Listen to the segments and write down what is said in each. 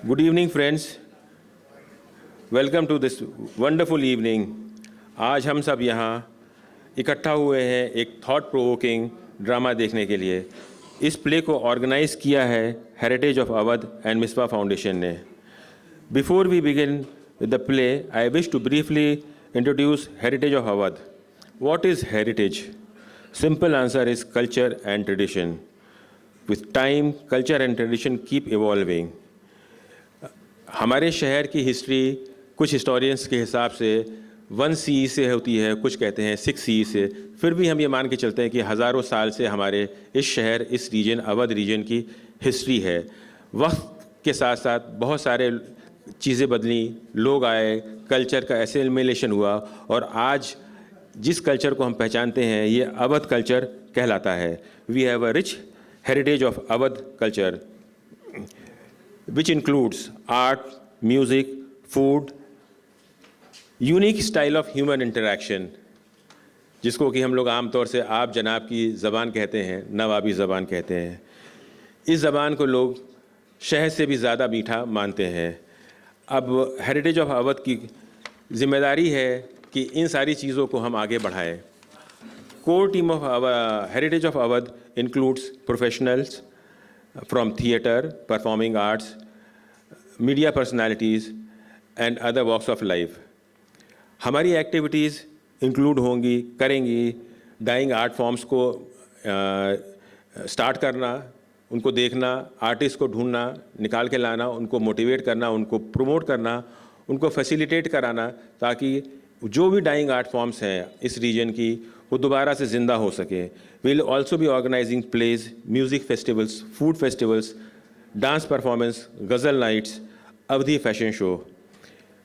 Good evening, friends. Welcome to this wonderful evening. आज हम सब यहाँ इकट्ठा हुए हैं एक थॉट प्रोवोकिंग ड्रामा देखने के लिए। इस प्ले को ऑर्गेनाइज किया है heritage of Awadh and Misbah foundation ने। Before we begin with the play, I wish to briefly introduce heritage of Awadh. What is heritage? Simple answer is culture and tradition. With time, culture and tradition keep evolving. हमारे शहर की history कुछ historians के हिसाब से 1 CE से होती है, कुछ कहते हैं 6 CE से। फिर भी हम ये मान के चलते हैं कि हज़ारों साल से हमारे इस शहर, इस रीजन, अवध रीजन की हिस्ट्री है। वक्त के साथ साथ बहुत सारे चीज़ें बदली, लोग आए, कल्चर का एसिमिलेशन हुआ और आज जिस कल्चर को हम पहचानते हैं ये अवध कल्चर कहलाता है। We have a rich heritage of Awadh culture which includes art, music, food, unique style of human interaction, जिसको कि हम लोग आमतौर से आप जनाब की ज़बान कहते हैं, नवाबी ज़बान कहते हैं। इस ज़बान को लोग शहद से भी ज़्यादा मीठा मानते हैं। अब हेरिटेज ऑफ अवध की जिम्मेदारी है कि इन सारी चीज़ों को हम आगे बढ़ाएं। Core team of heritage of Awadh includes professionals from theatre, performing arts, media personalities and other walks of life. हमारी एक्टिविटीज़ इंक्लूड होंगी, करेंगी डाइंग आर्ट फॉर्म्स को स्टार्ट करना, उनको देखना, आर्टिस्ट को ढूंढना, निकाल के लाना, उनको मोटिवेट करना, उनको प्रमोट करना, उनको फैसिलिटेट कराना, ताकि जो भी डाइंग आर्ट फॉर्म्स हैं इस रीजन की वो दोबारा से ज़िंदा हो सके। We'll also be organizing plays, music festivals, food festivals, dance performance, ghazal nights, Avdhi fashion show.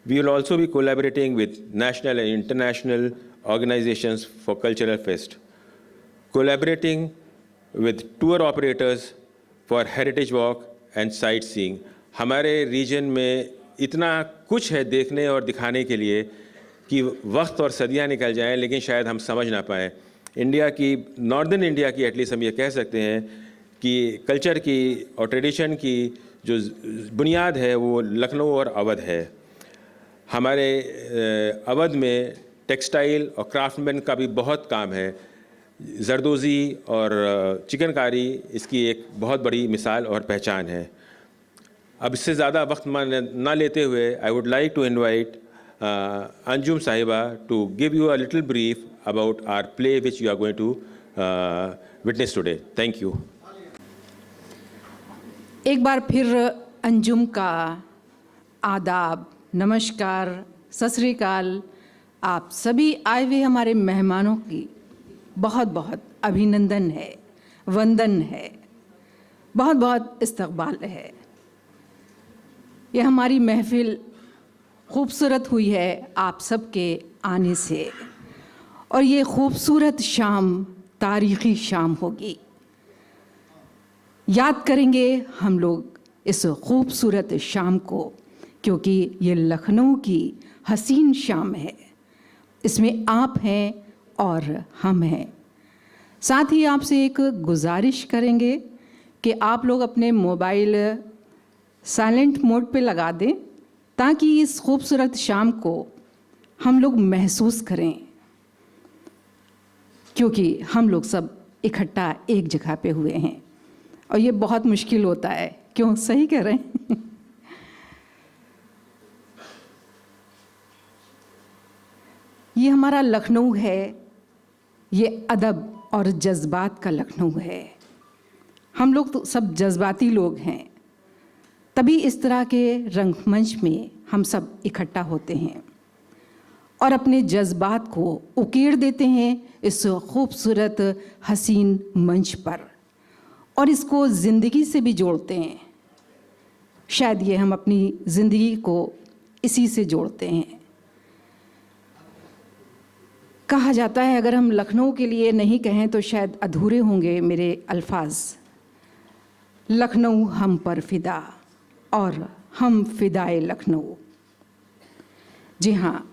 We will also be collaborating with national and international organizations for cultural fest. Collaborating with tour operators for heritage walk and sightseeing. हमारे reason में इतना कुछ है देखने और दिखाने के लिए कि वक्त और सदियां निकल जाएं, लेकिन शायद हम समझ ना पाएँ। इंडिया की, नॉर्दर्न इंडिया की एटलीस्ट हम ये कह सकते हैं कि कल्चर की और ट्रेडिशन की जो बुनियाद है वो लखनऊ और अवध है। हमारे अवध में टेक्सटाइल और क्राफ्टमैन का भी बहुत काम है। जरदोज़ी और चिकनकारी इसकी एक बहुत बड़ी मिसाल और पहचान है। अब इससे ज़्यादा वक्त ना लेते हुए I would like to invite Anjum Sahiba to give you a little brief about our play which you are going to witness today. Thank you. एक बार फिर अंजुम का आदाब, नमस्कार, सत श्री अकाल। आप सभी आए हुए हमारे मेहमानों की बहुत बहुत अभिनंदन है, वंदन है, बहुत बहुत इस्तकबाल है। यह हमारी महफिल खूबसूरत हुई है आप सबके आने से और ये खूबसूरत शाम तारीख़ी शाम होगी। याद करेंगे हम लोग इस खूबसूरत शाम को, क्योंकि ये लखनऊ की हसीन शाम है। इसमें आप हैं और हम हैं। साथ ही आपसे एक गुजारिश करेंगे कि आप लोग अपने मोबाइल साइलेंट मोड पे लगा दें ताकि इस खूबसूरत शाम को हम लोग महसूस करें, क्योंकि हम लोग सब इकट्ठा एक जगह पे हुए हैं और ये बहुत मुश्किल होता है। क्यों, सही कह रहे हैं? ये हमारा लखनऊ है, ये अदब और जज्बात का लखनऊ है। हम लोग तो सब जज्बाती लोग हैं, तभी इस तरह के रंगमंच में हम सब इकट्ठा होते हैं और अपने जज्बात को उकेड़ देते हैं इस खूबसूरत हसीन मंच पर और इसको ज़िंदगी से भी जोड़ते हैं। शायद ये हम अपनी ज़िंदगी को इसी से जोड़ते हैं। कहा जाता है अगर हम लखनऊ के लिए नहीं कहें तो शायद अधूरे होंगे मेरे अल्फाज। लखनऊ हम पर फिदा और हम फिदाए लखनऊ। जी हाँ,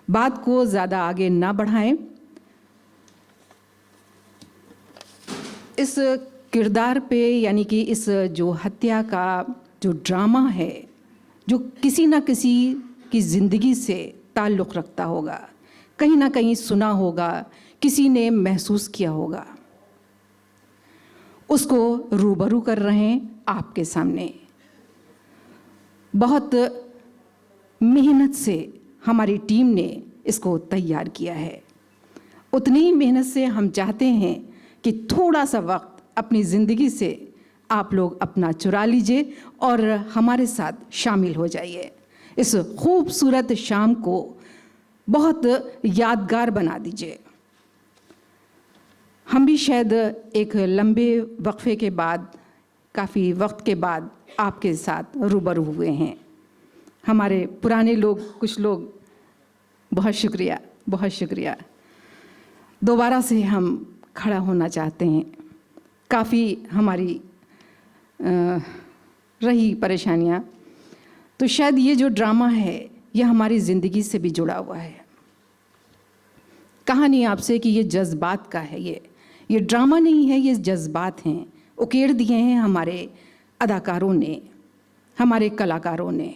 बात को ज़्यादा आगे ना बढ़ाएं। इस किरदार पे, यानी कि इस जो हत्या का जो ड्रामा है जो किसी न किसी की ज़िंदगी से ताल्लुक़ रखता होगा, कहीं ना कहीं सुना होगा, किसी ने महसूस किया होगा, उसको रूबरू कर रहे हैं आपके सामने। बहुत मेहनत से हमारी टीम ने इसको तैयार किया है। उतनी ही मेहनत से हम चाहते हैं कि थोड़ा सा वक्त अपनी ज़िंदगी से आप लोग अपना चुरा लीजिए और हमारे साथ शामिल हो जाइए। इस खूबसूरत शाम को बहुत यादगार बना दीजिए। हम भी शायद एक लंबे वक्फे के बाद, काफ़ी वक्त के बाद आपके साथ रूबरू हुए हैं। हमारे पुराने लोग, कुछ लोग, बहुत शुक्रिया, बहुत शुक्रिया। दोबारा से हम खड़ा होना चाहते हैं। काफ़ी हमारी रही परेशानियाँ, तो शायद ये जो ड्रामा है ये हमारी ज़िंदगी से भी जुड़ा हुआ है। कहानी आपसे कि ये जज्बात का है, ये ड्रामा नहीं है, ये जज्बात हैं। उकेड़ दिए हैं हमारे अदाकारों ने, हमारे कलाकारों ने।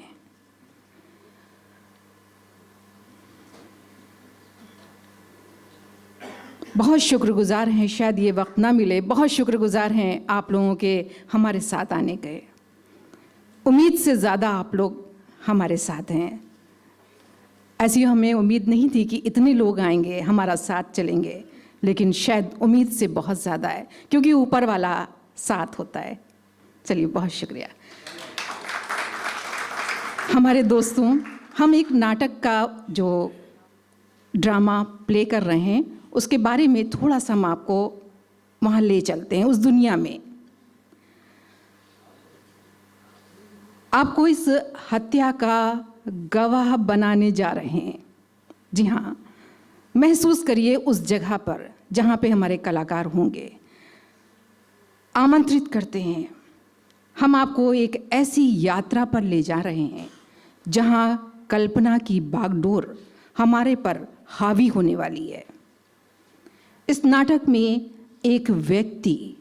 बहुत शुक्रगुजार हैं, शायद ये वक्त ना मिले, बहुत शुक्रगुजार हैं आप लोगों के हमारे साथ आने के। उम्मीद से ज़्यादा आप लोग हमारे साथ हैं। ऐसी हमें उम्मीद नहीं थी कि इतने लोग आएंगे, हमारा साथ चलेंगे, लेकिन शायद उम्मीद से बहुत ज़्यादा है, क्योंकि ऊपर वाला साथ होता है। चलिए, बहुत शुक्रिया। हमारे दोस्तों, हम एक नाटक का जो ड्रामा प्ले कर रहे हैं उसके बारे में थोड़ा सा हम आपको वहाँ ले चलते हैं, उस दुनिया में। आपको इस हत्या का गवाह बनाने जा रहे हैं। जी हाँ, महसूस करिए उस जगह पर जहाँ पे हमारे कलाकार होंगे। आमंत्रित करते हैं, हम आपको एक ऐसी यात्रा पर ले जा रहे हैं जहाँ कल्पना की बागडोर हमारे पर हावी होने वाली है। इस नाटक में एक व्यक्ति,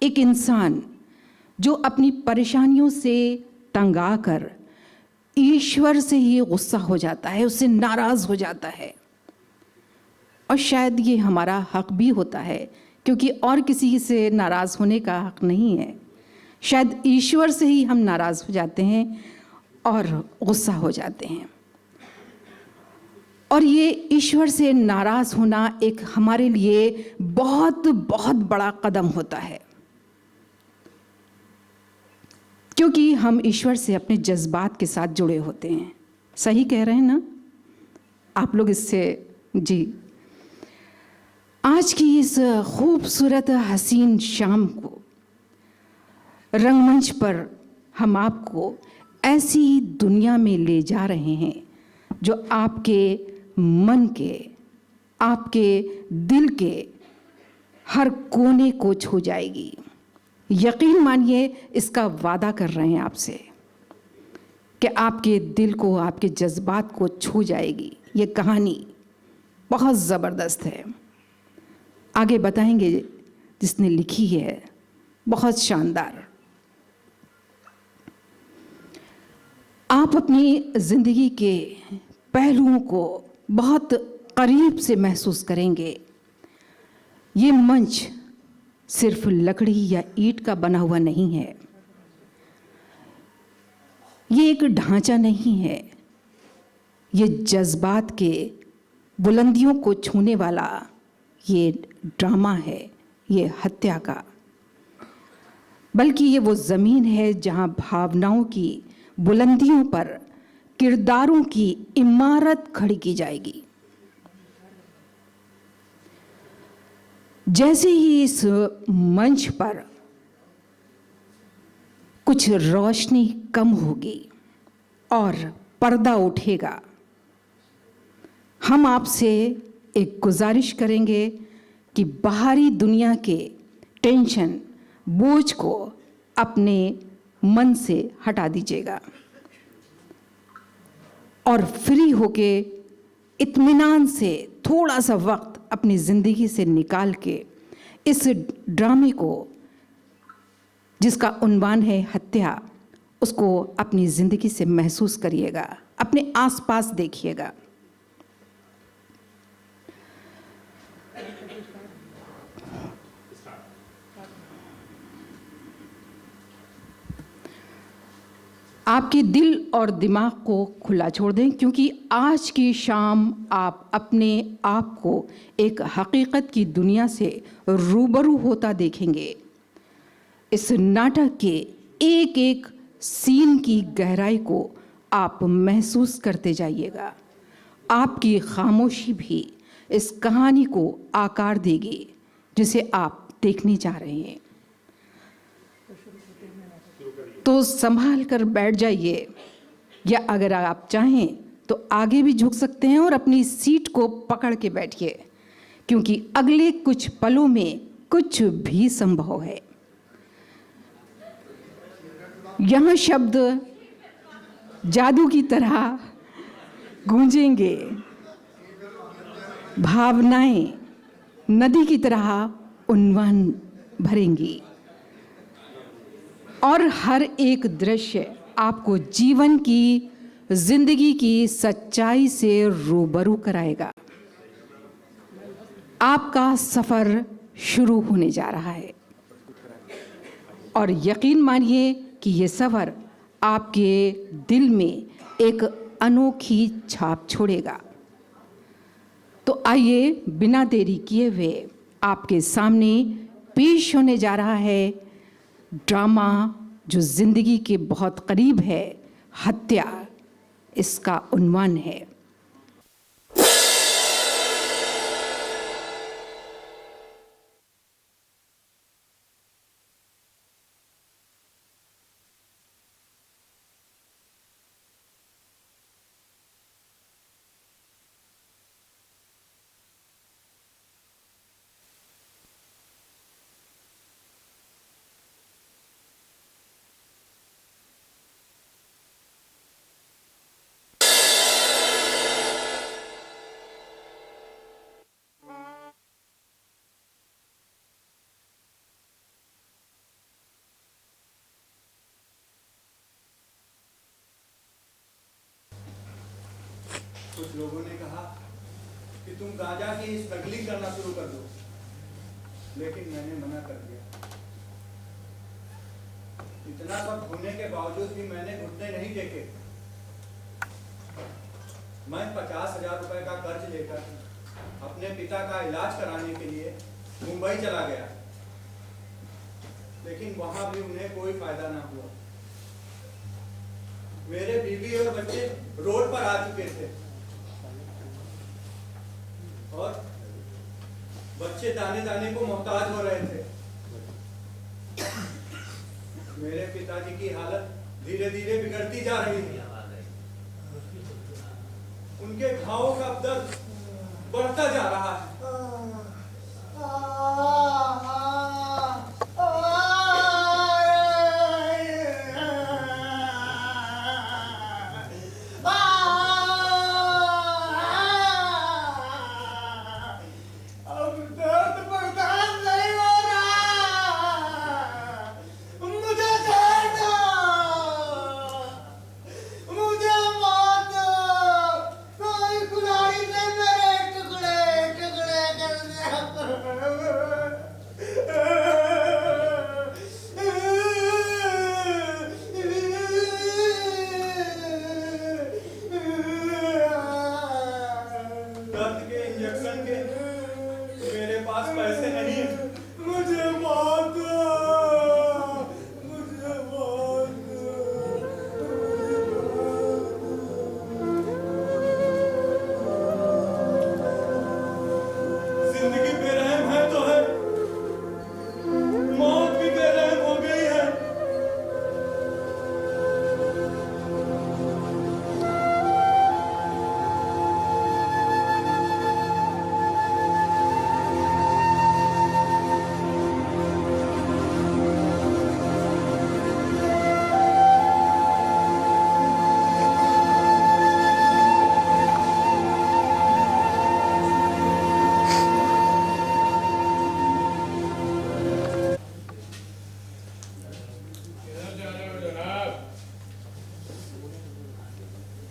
एक इंसान जो अपनी परेशानियों से तंग आकर ईश्वर से ही गुस्सा हो जाता है, उससे नाराज़ हो जाता है। और शायद ये हमारा हक भी होता है, क्योंकि और किसी से नाराज़ होने का हक नहीं है। शायद ईश्वर से ही हम नाराज़ हो जाते हैं और गुस्सा हो जाते हैं। और ये ईश्वर से नाराज़ होना एक हमारे लिए बहुत बहुत बड़ा कदम होता है, क्योंकि हम ईश्वर से अपने जज्बात के साथ जुड़े होते हैं। सही कह रहे हैं ना आप लोग इससे? जी, आज की इस खूबसूरत हसीन शाम को रंगमंच पर हम आपको ऐसी दुनिया में ले जा रहे हैं जो आपके मन के, आपके दिल के हर कोने को छू जाएगी। यकीन मानिए, इसका वादा कर रहे हैं आपसे कि आपके दिल को, आपके जज्बात को छू जाएगी। ये कहानी बहुत ज़बरदस्त है। आगे बताएंगे जिसने लिखी है, बहुत शानदार। आप अपनी ज़िंदगी के पहलुओं को बहुत करीब से महसूस करेंगे। ये मंच सिर्फ लकड़ी या ईंट का बना हुआ नहीं है, ये एक ढांचा नहीं है, ये जज्बात के बुलंदियों को छूने वाला ये ड्रामा है, ये हत्या का। बल्कि ये वो ज़मीन है जहाँ भावनाओं की बुलंदियों पर किरदारों की इमारत खड़ी की जाएगी। जैसे ही इस मंच पर कुछ रोशनी कम होगी और पर्दा उठेगा, हम आपसे एक गुजारिश करेंगे कि बाहरी दुनिया के टेंशन, बोझ को अपने मन से हटा दीजिएगा और फ्री होके इत्मीनान से थोड़ा सा वक्त अपनी ज़िंदगी से निकाल के इस ड्रामे को, जिसका उन्वान है हत्या, उसको अपनी ज़िंदगी से महसूस करिएगा, अपने आसपास देखिएगा। आपके दिल और दिमाग को खुला छोड़ दें, क्योंकि आज की शाम आप अपने आप को एक हकीकत की दुनिया से रूबरू होता देखेंगे। इस नाटक के एक एक सीन की गहराई को आप महसूस करते जाइएगा। आपकी खामोशी भी इस कहानी को आकार देगी जिसे आप देखने जा रहे हैं। तो संभाल कर बैठ जाइए, या अगर आप चाहें तो आगे भी झुक सकते हैं और अपनी सीट को पकड़ के बैठिए, क्योंकि अगले कुछ पलों में कुछ भी संभव है। यहाँ शब्द जादू की तरह गूंजेंगे, भावनाएं नदी की तरह उन्वान भरेंगी, और हर एक दृश्य आपको जीवन की, जिंदगी की सच्चाई से रूबरू कराएगा। आपका सफर शुरू होने जा रहा है, और यकीन मानिए कि ये सफर आपके दिल में एक अनोखी छाप छोड़ेगा। तो आइए बिना देरी किए हुए आपके सामने पेश होने जा रहा है ड्रामा जो जिंदगी के बहुत करीब है, हत्या इसका उन्वान है। कुछ लोगों ने कहा कि तुम गांजा की स्मगलिंग करना शुरू कर दो, लेकिन मैंने मना कर दिया। इतना सब होने के बावजूद भी मैंने घुटने नहीं टेके। मैं 50,000 रुपए का कर्ज लेकर अपने पिता का इलाज कराने के लिए मुंबई चला गया, लेकिन वहां भी उन्हें कोई फायदा ना हुआ। मेरे बीवी और बच्चे रोड पर आ चुके थे, और बच्चे दाने दाने को मोहताज हो रहे थे। मेरे पिताजी की हालत धीरे धीरे बिगड़ती जा रही थी। उनके घावों का दर्द बढ़ता जा रहा है।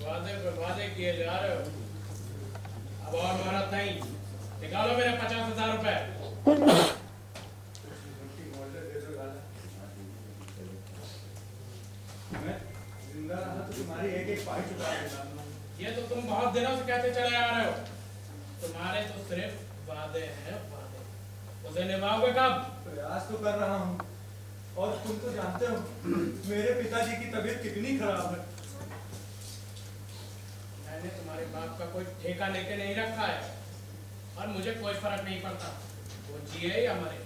वादे पे वादे किए जा रहे हो। अब और मेहनत नहीं, निकालो मेरे 50,000 रुपए। मैं जिंदा रहा तो तुम्हारी एक एक पाई चुका देगा। ये तो तुम बहुत दिनों से कहते चले आ रहे हो। तुम्हारे तो सिर्फ वादे हैं वादे, उसे निभाओगे कब? प्रयास तो कर रहा हूँ, और तुम तो जानते हो मेरे पिताजी की तबीयत कितनी खराब है। मैंने तुम्हारे बाप का कोई ठेका लेके नहीं रखा है, और मुझे कोई फर्क नहीं पड़ता वो जिए या मरे।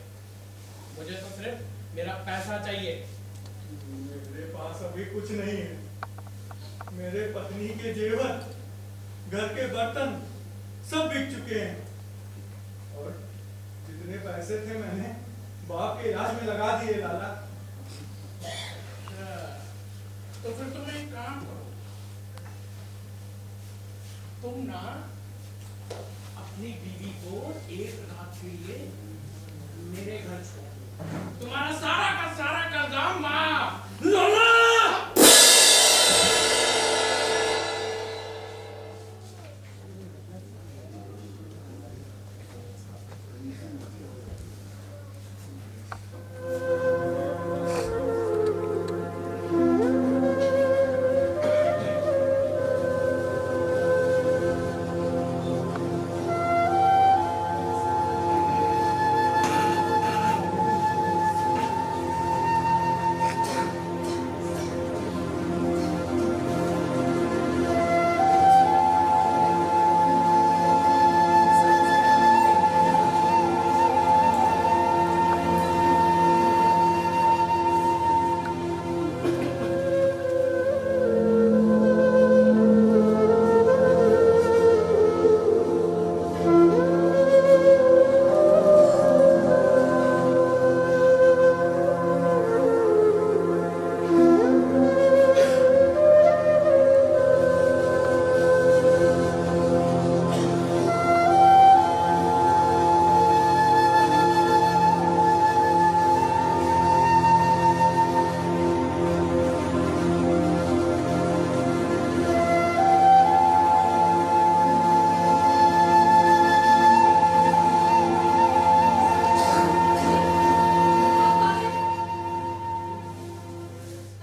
मुझे तो सिर्फ मेरा पैसा चाहिए। मेरे पास अभी कुछ नहीं है। मेरे पत्नी के जेवर, घर के बर्तन सब बिक चुके हैं, और जितने पैसे थे मैंने बाप के इलाज में लगा दिए लाला। तो फिर तुम एक काम करो, तुम ना अपनी बीवी को एक रात के लिए मेरे घर छोड़ दो। तुम्हारा सारा का सारा कर्जा माफ। लाला!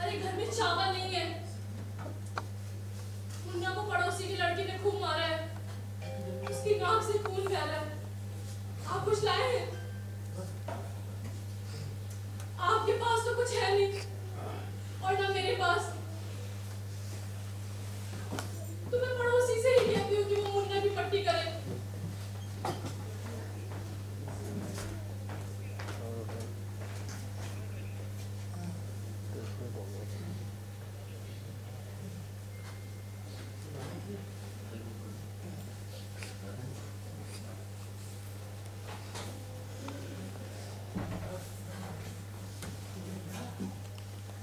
अरे घर में चावल नहीं है। मुन्ना को पड़ोसी की लड़की ने खूब मारा है, उसकी नाक से खून फैला है। आप कुछ लाए हैं? आपके पास तो कुछ है नहीं, और ना मेरे पास। तो मैं पड़ोसी से ही कहती हूँ कि वो मुन्ना की पट्टी करे।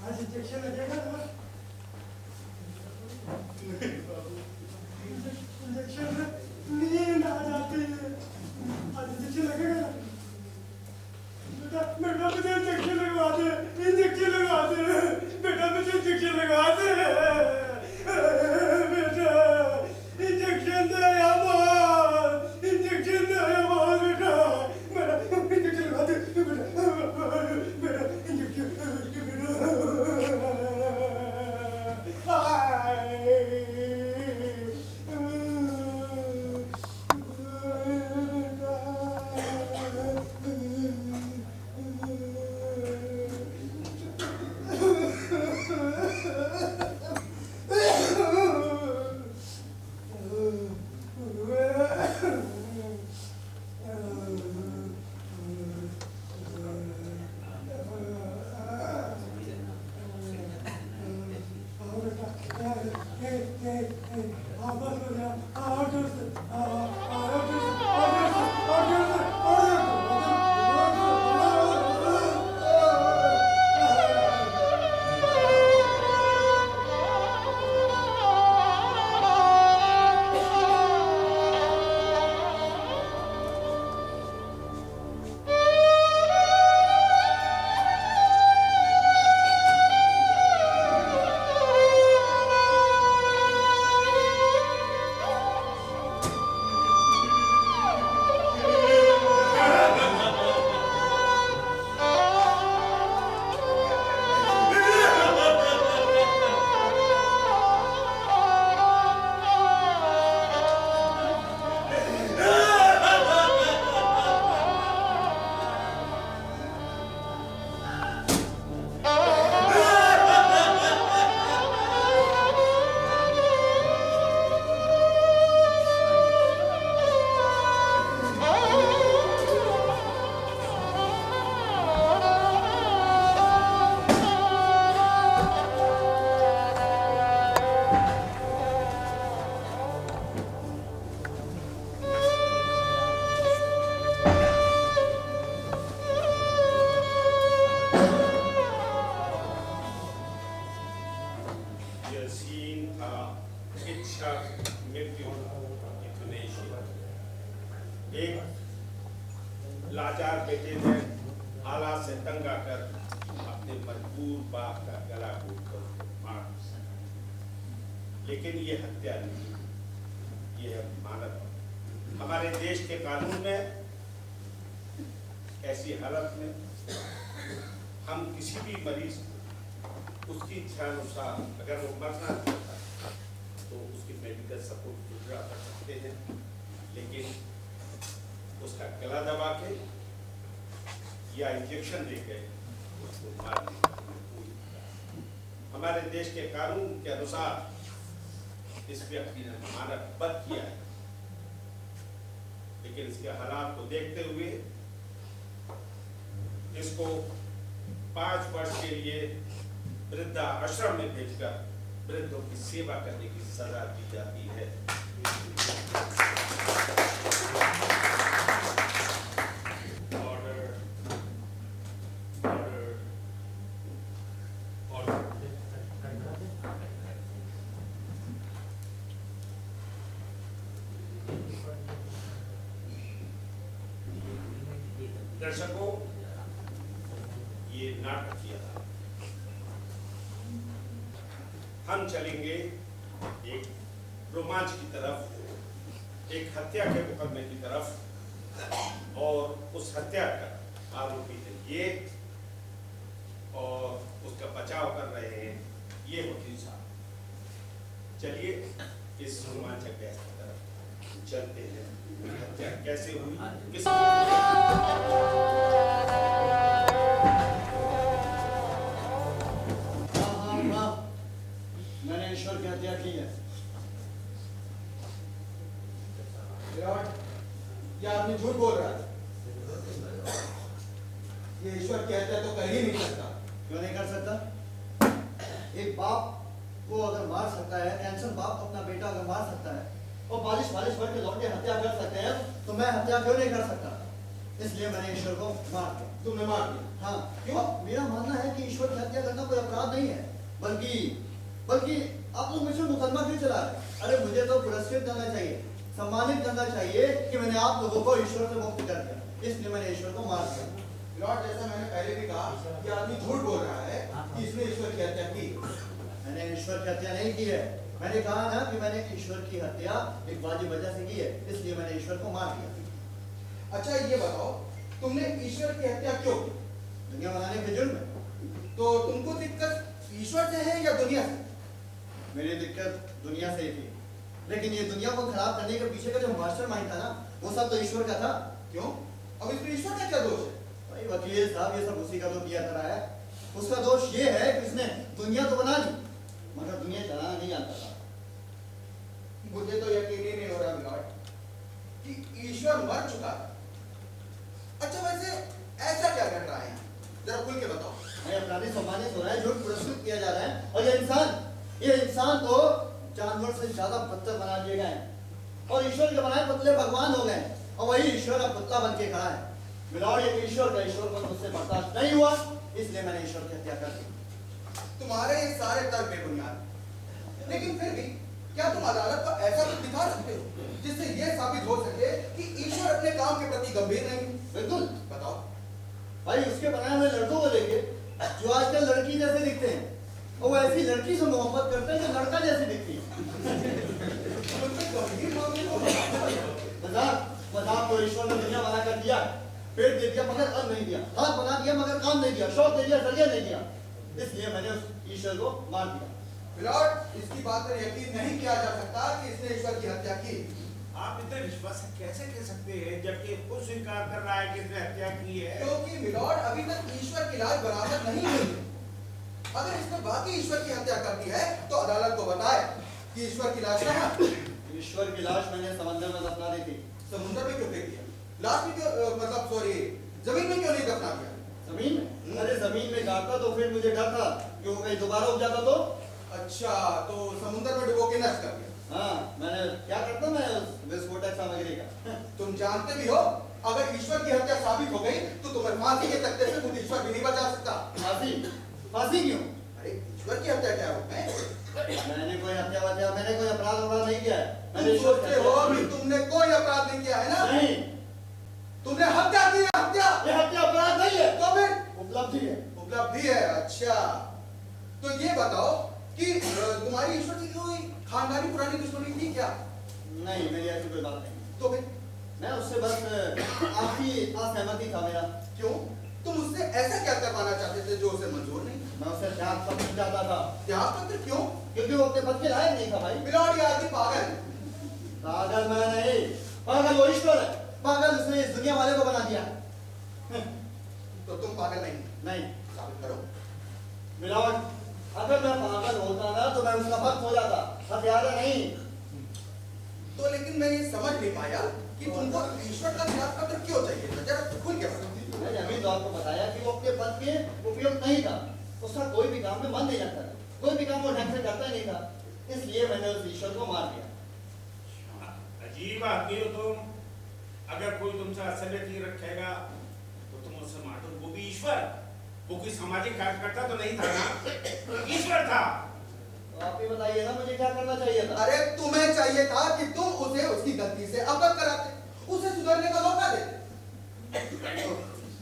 आज इंजेक्शन लगेगा ना? नहीं बाबू, इंजेक्शन में नींद आ जाती है। आज इंजेक्शन लगेगा ना? बेटा बेटा मुझे इंजेक्शन लगवा दे, इंजेक्शन लगवा दे, बेटा मुझे इंजेक्शन लगवा दे, बेटा इंजेक्शन दे या मार, इंजेक्शन दे या मार बेटा, मेरा इंजेक्शन लगवा दे बेटा, मेरा इंजेक्शन इच्छा मृत्यु इतुनेशी। एक लाचार बेटे ने हालात से तंग आकर अपने मजबूर बाप का गला घोटकर उसको मार दिया। लेकिन ये हत्या नहीं, ये है मानव। हमारे देश के कानून में ऐसी हालत में हम किसी भी मरीज उसकी इच्छा अनुसार अगर वो मरना चाहता है तो उसकी मेडिकल सपोर्ट विड्रॉ कर सकते हैं, लेकिन उसका गला दबा के या इंजेक्शन देके उसको मारने का कोई अधिकार नहीं। हमारे देश के कानून के अनुसार इस व्यक्ति ने मानव वध किया है, लेकिन इसके हालात को देखते हुए इसको 5 वर्ष के लिए वृद्धा आश्रम में भेजकर वृद्धों की सेवा करने की सजा दी जाती है। Order, order, order. दर्शकों, ये नाटक किया था। हम चलेंगे एक रोमांच की तरफ, एक हत्या के मुकदमे की तरफ, और उस हत्या का आरोपी है ये और उसका बचाव कर रहे हैं ये वकील साहब। चलिए इस रोमांचक बहस की तरफ चलते हैं। हत्या कैसे हुई, किस मैंने ईश्वर की हत्या की है। ये आदमी झूठ बोल रहा है। ये ईश्वर की हत्या तो कर ही नहीं सकता। क्यों नहीं कर सकता? एक बाप को अगर मार सकता है, टेंशन बाप अपना बेटा अगर मार सकता है और बालिश भर के लौटे हत्या कर सकते हैं, तो मैं हत्या क्यों नहीं कर सकता? इसलिए मैंने ईश्वर को मार दिया। तुमने मार दिया? हाँ। क्यों? मेरा मानना है कि ईश्वर की हत्या करना कोई अपराध नहीं है, बल्कि आप लोग मुझसे मुकदमा क्यों चला रहे? अरे मुझे तो पुरस्कृत करना चाहिए, सम्मानित करना चाहिए कि मैंने आप लोगों को ईश्वर से मुक्त कर दिया, इसलिए मैंने ईश्वर को मार दिया। लॉर्ड, जैसा मैंने पहले भी कहा, ये आदमी झूठ बोल रहा है कि इसने ईश्वर की हत्या की। मैंने ईश्वर की हत्या नहीं की है। मैंने कहा ना कि मैंने ईश्वर की हत्या एक वाजिब वजह से की है, इसलिए मैंने ईश्वर को मार दिया। अच्छा ये बताओ, तुमने ईश्वर की हत्या क्यों की? दुनिया बनाने के जुर्म में। तो तुमको दिक्कत ईश्वर से है या दुनिया से? मेरी दिक्कत दुनिया से ही थी, लेकिन ये दुनिया को खराब करने के पीछे का जो मास्टरमाइंड था ना, वो सब तो ईश्वर का था। क्यों? अब इसमें ईश्वर का क्या दोष है? भाई वकील साहब, ये सब उसी का तो किया करा है। उसका दोष ये है कि उसने दुनिया तो बना दी, मगर दुनिया चलाना नहीं आता था। मुझे तो यकीन ही नहीं हो रहा लॉर्ड कि ईश्वर मर चुका है। अच्छा वैसे ऐसा क्या कर रहा है यहाँ? जरा खुल के बताओ। मैं अपराधी सम्मानित हो रहा है, झूठ पुरस्कृत किया जा रहा है, और ये इंसान तो जानवर से ज्यादा बदतर बना दिए गए हैं, और ईश्वर के बनाए पुतले भगवान हो गए, और वही ईश्वर का पुतला बन के खड़ा है। मिलॉर्ड, ये ईश्वर को मुझसे बर्दाश्त नहीं हुआ, इसलिए मैंने ईश्वर की हत्या कर दी। तुम्हारे ये सारे तर्क बेबुनियाद, लेकिन फिर भी क्या तुम अदालत को ऐसा कुछ दिखा सकते हो जिससे यह साबित हो सके कि ईश्वर अपने काम के प्रति गंभीर नहीं? बिल्कुल। बताओ। भाई उसके बनाए हुए लड़कों को देखिए, जो आजकल लड़की जैसे दिखते हैं, और वो ऐसी लड़की से मोहब्बत करते हैं जो लड़का जैसी दिखती है। मजाक तो ईश्वर ने दुनिया बना कर दिया, पेट दे दिया मगर अन्न नहीं दिया, हाथ बना दिया मगर काम नहीं दिया, शौक दे दिया जरिया नहीं दिया, इसलिए मैंने उस ईश्वर को मार दिया। लॉर्ड, इसकी बात पर यकीन नहीं किया जा सकता कि इसने ईश्वर की हत्या की। आप इतने विश्वास से कैसे कह सकते हैं जबकि खुद स्वीकार कर रहा है कि इसने हत्या की है? क्योंकि मिलॉर्ड अभी तक ईश्वर की लाश बरामद नहीं हुई है। अगर इसने बाकी ईश्वर की हत्या कर दी है तो अदालत को बताए कि ईश्वर की लाश कहाँ है? ईश्वर की लाश मैंने समंदर में दफना दी थी। समुद्र में क्यों फेंक दिया? लाश में क्यों मतलब सॉरी जमीन में क्यों नहीं दफना दिया? जमीन में? अरे जमीन में गाड़ता तो फिर मुझे डर था कि वो कहीं दोबारा उग जाता तो। अच्छा, तो समुद्र में डुबो के नष्ट कर दिया। हाँ, मैंने क्या करता मैं विस्फोटक सामग्री का। तुम जानते भी हो अगर ईश्वर की हत्या साबित हो गई तो तुम्हें फांसी के तख्ते से खुद ईश्वर भी नहीं बचा सकता। फांसी? फांसी क्यों? अरे ईश्वर की हत्या क्या रूप है? मैंने कोई अपराध नहीं किया है। तुम मैंने ईश्वर सोचते हो कि तुमने कोई अपराध नहीं किया है ना? नहीं, तुमने हत्या की है, हत्या। ये हत्या अपराध नहीं है, तो फिर उपलब्धि है। उपलब्धि है। अच्छा, तो ये बताओ कि तुम्हारी ईश्वर की कोई खानदानी पुरानी दुश्मनी थी क्या? नहीं, मेरी ऐसी कोई बात नहीं। तो फिर मैं उससे बस आपकी असहमति था मेरा। क्यों? तुम उससे ऐसा क्या करवाना चाहते थे जो उसे मंजूर नहीं? मैं उसे त्याग पत्र चाहता था, त्याग पत्र क्यों? क्योंकि वो अपने पद के लायक नहीं था भाई। मिलॉर्ड, ये आदमी पागल है। पागल मैं नहीं, पागल वो ईश्वर है। पागल उसने इस दुनिया वाले को बना दिया। तो तुम पागल नहीं? नहीं साबित करो। मिलॉर्ड, अगर मैं पागल होता ना तो मैं उसका भक्त हो जाता, हत्यारा नहीं। तो लेकिन मैं ये समझ नहीं पाया कि तुमको ईश्वर का त्याग पत्र क्यों चाहिए था? जरा खुल के बताओ। मैंने अभी तो आपको बताया कि वो अपने पद के उपयोग नहीं था, उसका कोई भी काम में मन नहीं लगता था, कोई भी काम वो ढंग से करता नहीं था, इसलिए मैंने उस ईश्वर को मार दिया। अजीब आदमी हो तुम। अगर कोई तुमसे असलियत रखेगा तो तुम उससे मार दो। वो भी ईश्वर, वो कोई सामाजिक कार्यकर्ता तो नहीं था ना, ईश्वर था। तो आप ही बताइए ना मुझे क्या करना चाहिए था। अरे तुम्हें चाहिए था कि तुम उसे उसकी गलती से अवगत कराते, उसे सुधरने का मौका देते।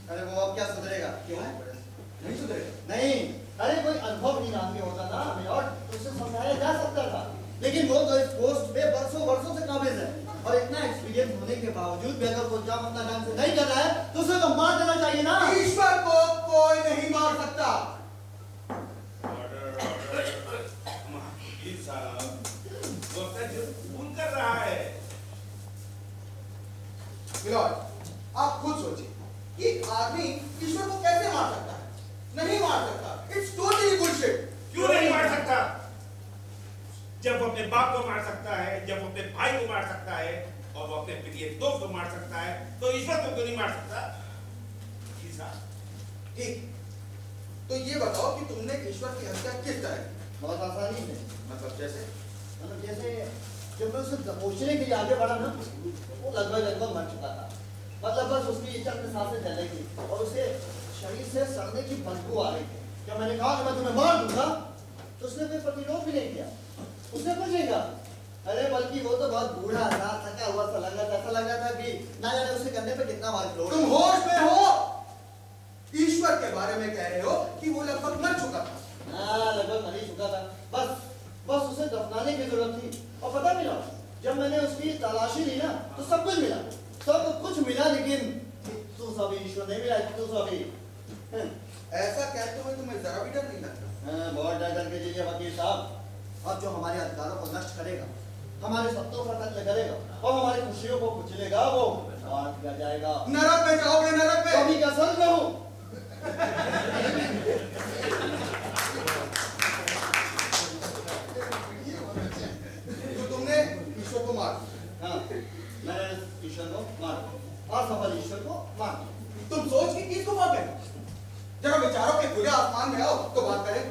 अरे वो अब क्या सुधरेगा? क्यों? नहीं सुधरेगा? नहीं, अरे कोई अनुभव नहीं नाम होता ना मिलॉर्ड, उसे समझाया जा सकता था, लेकिन वो तो इस पोस्ट पे वर्षों से काबिज है, और इतना एक्सपीरियंस होने के बावजूद भी अगर वो काम अपना ढंग से नहीं कर रहा है तो उसे तो मार देना चाहिए ना। ईश्वर को कोई नहीं मार सकता। Order, order. महावीर साहब, वो अपना जो भूल कर रहा है। मिलॉर्ड, आप खुद सोचिए कि आदमी ईश्वर को कैसे मार सकता है? नहीं मार सकता। It's totally bullshit. क्यों नहीं मार सकता? जब वो अपने बाप को मार सकता है, जब वो अपने भाई को मार सकता है, और वो अपने प्रिय दोस्त को मार सकता है, तो ईश्वर को क्यों नहीं मार सकता? ठीक, तो ये बताओ कि तुमने ईश्वर की हत्या किस तरह की? बहुत आसानी से, मतलब जैसे? मतलब जैसे जब मैं उसे दबोचने के लिए आगे बढ़ा ना, वो लगभग मर चुका था, मतलब बस उसकी चंद सांसें चल रही थी और उसे शरीर से सड़ने की बदबू आ रही थी। जब मैंने कहा कि मैं तुम्हें मार दूंगा तो उसने कोई प्रतिरोध भी नहीं किया, उसने कुछ नहीं कहा। अरे बल्कि वो तो बहुत बूढ़ा था, थका हुआ सा लग रहा था, ऐसा लग रहा था कि ना जाने उसके कंधे पे कितना भार लोड। तुम होश में हो? ईश्वर के बारे में कह रहे हो कि वो लगभग मर चुका था। हाँ, लगभग मर ही चुका था, बस उसे दफनाने की जरूरत थी। और पता मिला, जब मैंने उसकी तलाशी ली ना तो सब कुछ मिला, सब कुछ मिला, लेकिन तू सभी ईश्वर नहीं मिला, तू सभी। ऐसा कहते हुए तुम्हें जरा भी डर नहीं लगता? बहुत डर के चलिए वकील साहब, अब जो हमारे अधिकारों को नष्ट करेगा, हमारे सत्तों पर कत्ल करेगा और हमारी खुशियों को कुचलेगा, वो मार दिया जाएगा। नरक में जाओगे, नरक में। अभी क्या स्वर्ग में हूँ। तो तुमने ईश्वर को मार दिया। हाँ, मैंने ईश्वर को मार दिया, असफल ईश्वर को मार दिया। तुम सोच के किसको मार गए? जरा विचारों के खुले आसमान में आओ तो बात करें।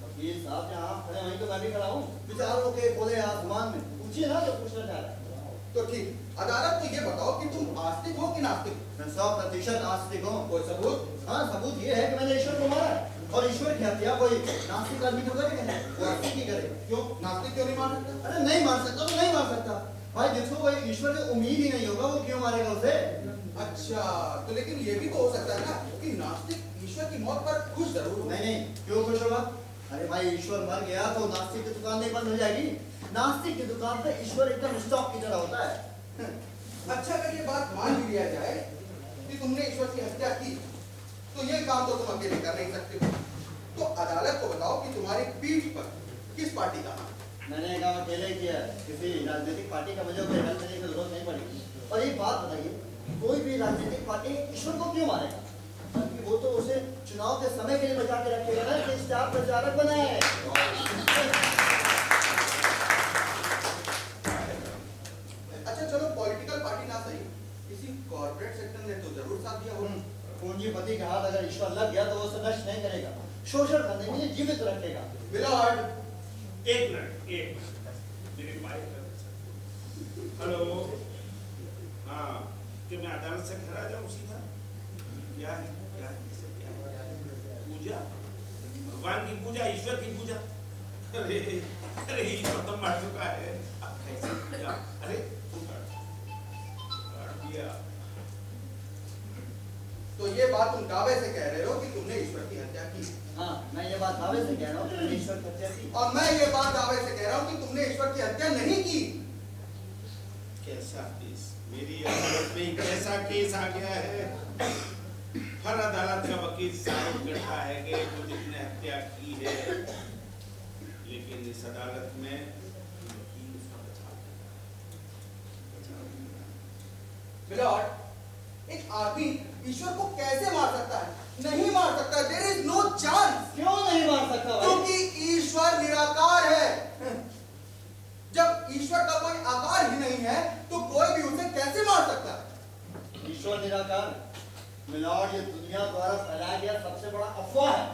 वकील साहब जहाँ आप खड़े वहीं तो मैं भी खड़ा हूँ, विचारों के खुले आसमान में, पूछिए ना जो पूछना चाह रहा है। तो ठीक, अदालत को ये बताओ कि तुम आस्तिक हो कि नास्तिक? मैं 100% आस्तिक हूँ। कोई सबूत? हाँ, सबूत ये है कि मैंने ईश्वर को मारा है, और ईश्वर की हत्या कोई नास्तिक आदमी तो करेगा, वो आस्तिक ही करेगा। क्यों? नास्तिक क्यों नहीं मार सकता? अरे नहीं मार सकता तो नहीं मार सकता भाई, जिसको कोई ईश्वर की उम्मीद ही नहीं होगा वो क्यों मारेगा उसे? अच्छा, तो लेकिन ये भी तो हो सकता है ना कि नास्तिक ईश्वर की मौत पर खुश जरूर हो। नहीं, क्यों खुश होगा? अरे भाई, ईश्वर मर गया तो नास्तिक की दुकान नहीं बंद हो जाएगी। नास्तिक की दुकान पे ईश्वर एकदम स्टॉक की तरह होता है। अच्छा, अगर ये बात मान भी लिया जाए कि तुमने ईश्वर की हत्या की, तो ये काम तो तुम अकेले कर नहीं सकते हो। तो अदालत को बताओ कि तुम्हारी पीठ पर किस पार्टी का हाथ? मैंने काम अकेले ही किया है, किसी राजनीतिक पार्टी का मुझे कोई हेल्प करने की जरूरत नहीं पड़ी। और एक बात बताइए, कोई भी राजनीतिक पार्टी ईश्वर को क्यों मारेगा? क्योंकि वो तो उसे चुनाव के समय के लिए बचा के रखेगा ना, कि स्टार प्रचारक बनाए। अच्छा चलो, पॉलिटिकल पार्टी ना सही, किसी कॉर्पोरेट सेक्टर ने तो जरूर साथ दिया होगा। पूंजीपति के हाथ अगर ईश्वर लग गया तो वो उसे नष्ट नहीं करेगा, शोषण करने के लिए जीवित रखेगा। मिलॉर्ड, एक मिनट, मेरी बाइक कर। हेलो, हाँ, कि मैं अदालत से घर आ जाऊँ सीधा? क्या है? पूजा, भगवान की पूजा, ईश्वर की पूजा? अरे अरे ईश्वर तो मर चुका है, अब कैसे किया? अरे तू कर दिया। तो ये बात तुम दावे से कह रहे हो कि तुमने ईश्वर की हत्या की, हाँ, मैं ये बात दावे से कह रहा हूँ कि मैंने ईश्वर की हत्या की। और मैं ये बात दावे से कह रहा हूँ कि तुमने ईश्वर की हत्या नहीं की। कैसा केस, मेरी अदालत में कैसा केस आ गया है। हर अदालत का वकील साबित करता है कि मुझे ने हत्या की है, लेकिन इस अदालत में वकील उसका बचाव मिलॉर्ड, एक आदमी ईश्वर को कैसे मार सकता है? नहीं मार सकता। There is no chance. क्यों नहीं मार सकता भाई? क्योंकि ईश्वर निराकार है। जब ईश्वर का कोई आकार ही नहीं है तो कोई भी उसे कैसे मार सकता है? ईश्वर निराकार मिलॉर्ड, ये दुनिया द्वारा फैलाया गया सबसे बड़ा अफवाह है।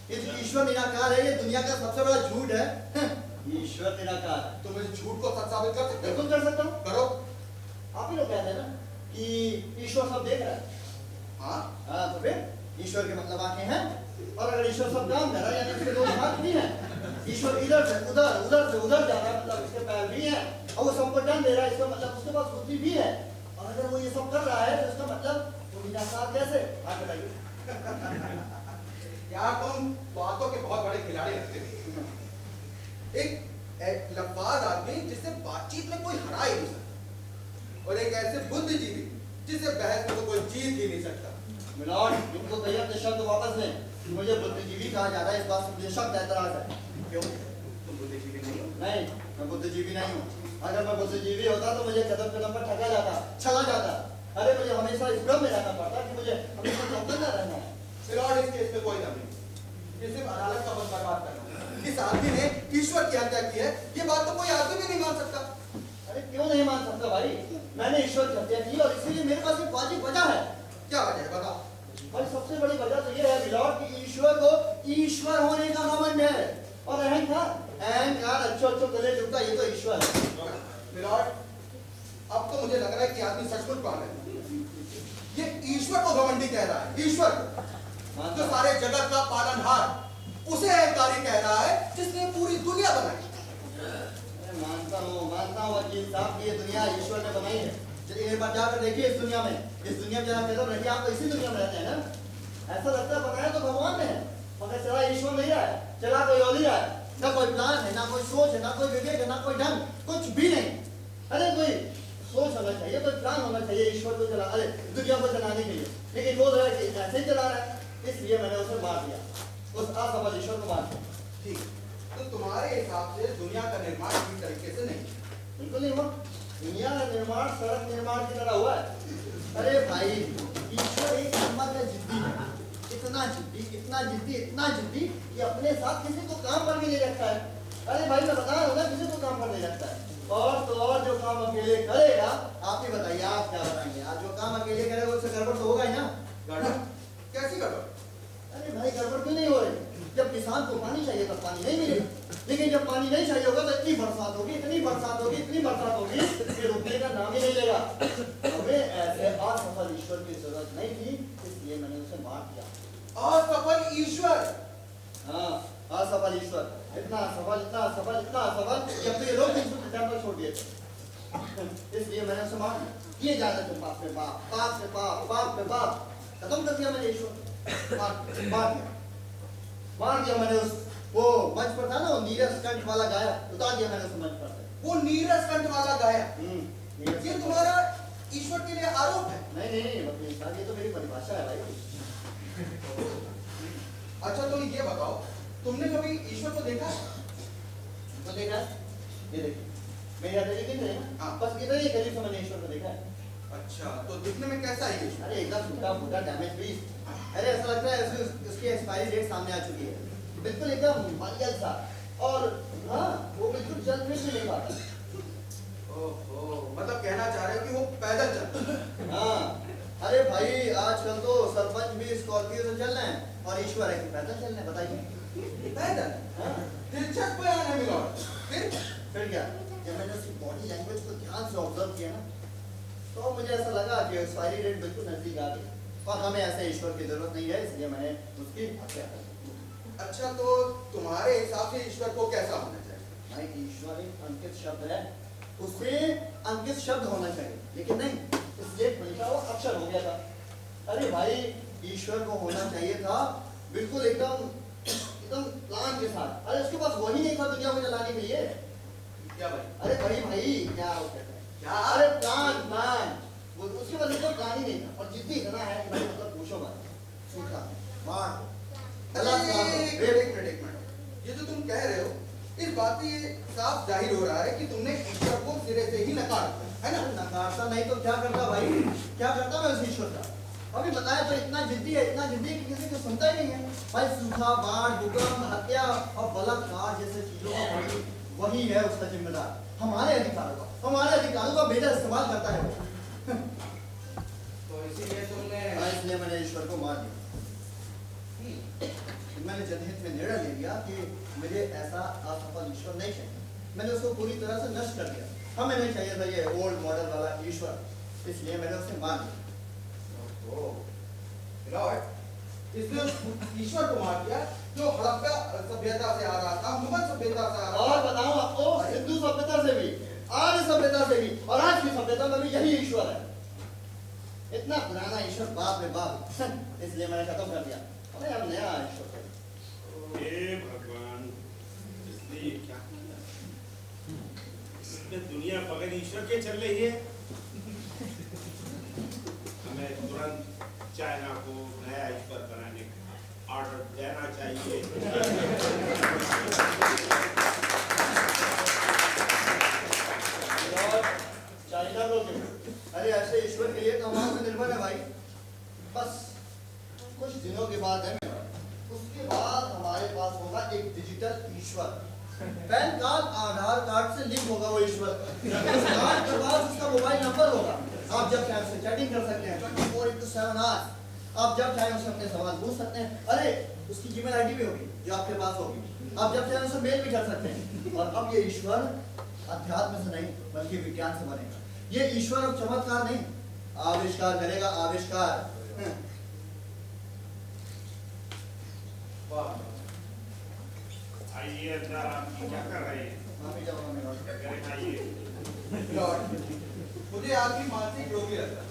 ये जो ईश्वर निराकार है, ये दुनिया का सबसे बड़ा झूठ है। ईश्वर निराकार है। तुम इस झूठ को सच साबित कर सकते हो? बिल्कुल कर सकता हूँ। करो। आप ही लोग कहते हैं ना कि ईश्वर सब देख रहा है। हाँ, तो फिर ईश्वर के मतलब आंखें हैं, और अगर ईश्वर सब काम कर रहा है यानी उसके दो हाथ भी हैं। ईश्वर इधर से उधर, उधर से उधर जा रहा है, मतलब उसके पैर भी हैं, और वो सबको टन दे रहा है, इसका मतलब उसके पास बुद्धि भी है। और अगर वो ये सब कर रहा है तो इसका मतलब वो निराकार कैसे? आप बताइए। यार तुम बातों के बहुत बड़े खिलाड़ी लगते हो। एक लफाज आदमी जिससे बातचीत में कोई हरा ही नहीं सकता, और एक ऐसे बुद्धिजीवी जिसे बहस में तो कोई जीत ही नहीं सकता। मिलॉर्ड, इनको कहिए अपने शब्द वापस लें। मुझे बुद्धिजीवी कहा जा रहा है, इस बात से मुझे शब्द ऐतराज है। क्यों? तुम बुद्धिजीवी नहीं हो? नहीं, मैं बुद्धिजीवी नहीं हूँ। अगर मैं बुद्धिजीवी होता तो मुझे कदम कदम पर ठगा जाता, छला जाता। अरे मुझे हमेशा इस भ्रम में रहना पड़ता कि मुझे हमेशा चौकन्ना रहना है। मिलॉर्ड, इस केस में कोई दम नहीं। ये सिर्फ अदालत का वक्त बर्बाद करना। इस आदमी ने ईश्वर की हत्या की है, ये बात तो कोई आदमी भी नहीं मान सकता। अरे क्यों नहीं मान सकता भाई? मैंने ईश्वर की हत्या की और इसीलिए मेरे पास एक वाजिब वजह है। क्या वजह है बताओ? भाई सबसे बड़ी वजह तो ये है मिलॉर्ड कि ईश्वर को ईश्वर होने का घमंड है, और अहंकार अच्छो गले झुकता, ये तो ईश्वर है। मिलॉर्ड, अब तो मुझे लग रहा है कि आदमी सचमुच पागल है। ये ईश्वर को घमंडी कह रहा है, ईश्वर को, जो सारे जगत का पालनहार, उसे अहंकारी कह रहा है जिसने पूरी दुनिया बनाई। मानता हूँ वकील साहब की ये दुनिया ईश्वर ने बनाई है। चलिए एक बार जाकर देखिए इस दुनिया में जरा कदम रखिए। आप तो इसी दुनिया में रहते हैं ना? ऐसा लगता है बनाया तो भगवान ने है, मगर चला ईश्वर नहीं रहा है, चला कोई और ही रहा है। ना कोई प्लान है, ना कोई सोच है, ना कोई विवेक है, ना कोई ढंग, कुछ भी नहीं। अरे कोई सोच होना चाहिए, कोई प्लान होना चाहिए ईश्वर को अरे दुनिया को चलाने के लिए, लेकिन वो ऐसे ही चला रहा है। इसलिए मैंने उसे मार दिया, उस असफल ईश्वर को मार दिया। ठीक, तो तुम्हारे हिसाब से दुनिया का निर्माण ठीक तरीके से नहीं? बिल्कुल नहीं हुआ। दुनिया का निर्माण सड़क निर्माण की तरह हुआ है। अरे भाई, ईश्वर एक नंबर का जिद्दी है, इतना जिद्दी कि अपने साथ किसी को काम पर भी नहीं रखता है। अरे भाई मैं बता रहा हूँ ना, किसी को काम पर नहीं रखता है। और जो काम अकेले करेगा, आप ही बताइए, आप क्या बताएंगे? आज जो काम अकेले करेगा उससे गड़बड़ तो होगा ही ना। गड़बड़? कैसी गड़बड़? अरे भाई गड़बड़ क्यों नहीं हो रही? जब किसान को पानी चाहिए तब पानी नहीं मिलेगा, लेकिन जब पानी नहीं चाहिए होगा तो इतनी बरसात होगी कि रुकने का नाम ही नहीं लेगा। हमें ऐसे असफल ईश्वर की जरूरत नहीं थी, इसलिए मैंने उसे मार दिया। असफल ईश्वर? हाँ, असफल ईश्वर, इतना असफल कि अब तो ये लोग भी इसको टेम्पल छोड़ दिए थे। इसलिए मैंने उसे मार दिया। ये जा रहे थे पाप पे पाप, खत्म कर दिया मैंने ईश्वर, मार दिया मैंने। उस वो मंच पर था ना, वो नीरस कंठ वाला गाया, उतार दिया मैंने उस मंच पर से। वो नीरस कंठ वाला गाया? नीरस ये कंठ। तुम्हारा ईश्वर के लिए आरोप है? नहीं वकील साहब, ये तो मेरी परिभाषा है भाई। अच्छा तो ये बताओ, तुमने कभी ईश्वर को देखा? तो देखा है? ये देखिए मेरी हथेली कितनी है? हाँ। बस इतना ही करीब से मैंने ईश्वर को देखा है। अच्छा, तो दिखने में कैसा है ईश्वर? अरे एकदम टूटा फूटा डैमेज पीस। अरे ऐसा लगता है उसकी एक्सपायरी डेट सामने आ चुकी है, बिल्कुल एकदम मरियल सा। और हाँ, वो बिल्कुल चल फिर भी नहीं पाता। ओहो, मतलब कहना चाह रहे हो कि वो पैदल चलता है? हाँ, अरे भाई आजकल तो सरपंच भी स्कॉर्पियो से चल रहे हैं और ईश्वर है कि पैदल चल रहे हैं, बताइए। पैदल? हाँ, दिलचस्प बयान है मिलॉर्ड। फिर क्या, जब मैंने उसकी बॉडी लैंग्वेज को ध्यान से ऑब्जर्व किया ना, तो मुझे ऐसा लगा कि एक्सपायरी डेट बिल्कुल नजदीक आ गई और हमें ऐसे ईश्वर की जरूरत नहीं है, इसलिए मैंने उसकी हत्या कर दी। अच्छा तो तुम्हारे हिसाब से ईश्वर को कैसा होना चाहिए? भाई ईश्वर एक अंकित शब्द है, उससे अंकित शब्द होना चाहिए, लेकिन नहीं, इसलिए हमेशा वो अक्षर हो गया था। अरे भाई ईश्वर को होना चाहिए था बिल्कुल एकदम एकदम प्लान के साथ। अरे उसके पास वही नहीं था दुनिया को चलाने के लिए। क्या भाई? अरे भाई क्या हो कहते हैं क्या? अरे प्लान प्लान वो उसके पास एकदम प्लान ही नहीं था, और जिद्दी इतना है कि भाई मतलब पूछो मत, सूखा मार एक मिनट, ये जो तुम कह रहे हो इस बात से ये साफ जाहिर हो रहा है कि तुमने ईश्वर को सिरे से ही नकार दिया, है ना? नकारता नहीं तो क्या करता भाई, क्या करता मैं उस ईश्वर का? अभी बताया तो इतना जिद्दी है कि किसी को सुनता ही नहीं है भाई। सूखा बाढ़ भूकंप हत्या और बलात्कार जैसे चीजों का वही है उसका जिम्मेदार। हमारे अधिकारों का बेजा इस्तेमाल करता है वो। तो इसीलिए तुमने इसलिए मैंने ईश्वर को मार दिया। मैंने जनहित में निर्णय ले लिया कि मुझे ऐसा असफल ईश्वर नहीं चाहिए। मैंने उसको पूरी तरह से नष्ट कर दिया। हमें नहीं चाहिए था ये ओल्ड मॉडल वाला ईश्वर, इसलिए मैंने उसे मार दिया। इसलिए ईश्वर को मार दिया जो हड़प्पा सभ्यता से आ रहा था, मुगल सभ्यता से आ रहा था। और बताऊं आपको, हिंदू सभ्यता से भी, आर्य सभ्यता से भी, और आज की सभ्यता में भी यही ईश्वर है। इतना पुराना ईश्वर बाप रे बाप, इसलिए मैंने खत्म कर दिया। अरे अब नया ईश्वर है। हे भगवान, इसलिए क्या किया? इसमें दुनिया बगैर ईश्वर के चल रही है। हमें तुरंत चाइना को नया ईश्वर बनाने का ऑर्डर देना चाहिए। चाइना को क्यों? अरे ऐसे ईश्वर के लिए तो हमारे पे निर्भर है भाई। बस कुछ दिनों के बाद है, उसके बाद हमारे पास होगा एक डिजिटल ईश्वर। पैन कार्ड आधार कार्ड से लिंक होगा वो ईश्वर। उस कार्ड के बाद उसका मोबाइल नंबर होगा। आप जब चाहे उससे चैटिंग कर सकते हैं 24/7 आवर्स। आप जब चाहे उससे अपने सवाल पूछ सकते हैं। अरे उसकी जीमेल आईडी भी होगी जो आपके पास होगी। आप जब चाहे उससे मेल भी कर सकते हैं। और अब ये ईश्वर अध्यात्म से नहीं बल्कि विज्ञान से बनेगा। ये ईश्वर अब चमत्कार नहीं, आविष्कार करेगा, आविष्कार। आइए अंदर, आप क्या कर रहे हैं? माफी चाहूंगा मेरा। अरे आइए। लॉर्ड, मुझे आपकी मानसिक रोगी लगता है।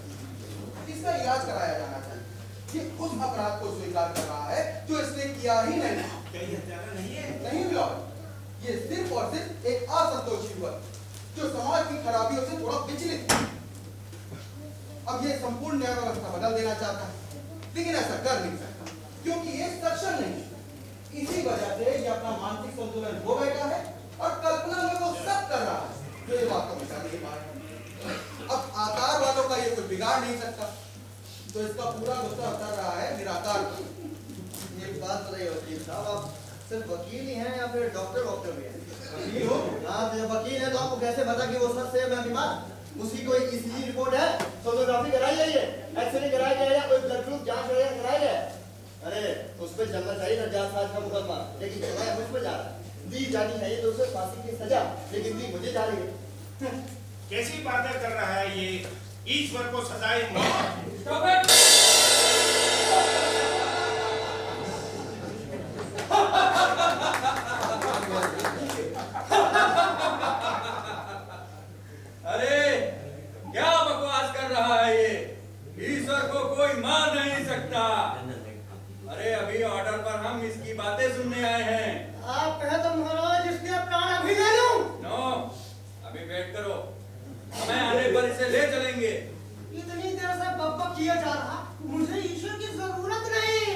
इसका इलाज कराया जाना चाहिए। ये उस अपराध को स्वीकार कर रहा है जो इसने किया ही नहीं। क्या ये हत्यारा नहीं है? नहीं लॉर्ड, ये सिर्फ और सिर्फ एक असंतोषी हुआ जो समाज की खराबियों से थोड़ा विचलित है। अब ये संपूर्ण न्याय व्यवस्था बदल देना चाहता है, लेकिन ऐसा कर नहीं सकता क्योंकि ये सक्षम नहीं। इसी वजह से ये अपना मानसिक संतुलन खो बैठा है और कल्पना में वो सब कर रहा है जो ये वास्तव में कर नहीं पा रहा। अब आकार वालों का ये कोई बिगाड़ नहीं सकता, तो इसका पूरा गुस्सा उतर रहा है निराकार पर। एक बात बताइए वकील साहब, आप सिर्फ वकील ही हैं या फिर डॉक्टर भी हैं? वकील हो? हाँ तो वकील है तो आपको कैसे पता कि वो सच से मैं बीमार? उसकी कोई ईसीजी रिपोर्ट है, सोनोग्राफी कराई जाइए, एक्सरे कराया जाए, या कोई ब्लड ग्रुप जांच वगैरह कराई जाए। अरे उस पर चलना चाहिए ना जांच का मुकदमा, लेकिन चला मुझ पर जा रहा है। दी जानी चाहिए तो उसे फांसी की सजा, लेकिन दी मुझे जा रही है। कैसी बातें कर रहा है ये? ईश्वर को सजाए मौत। अरे क्या बकवास कर रहा है ये? ईश्वर को कोई मार नहीं सकता। अरे अभी ऑर्डर पर हम इसकी बातें सुनने आए हैं। आप कहे तो महाराज इसके प्राण अभी ले लूं? नो, अभी वेट करो, हमें आने पर इसे ले चलेंगे। इतनी देर से बकबक किया जा रहा, मुझे ईश्वर की जरूरत नहीं,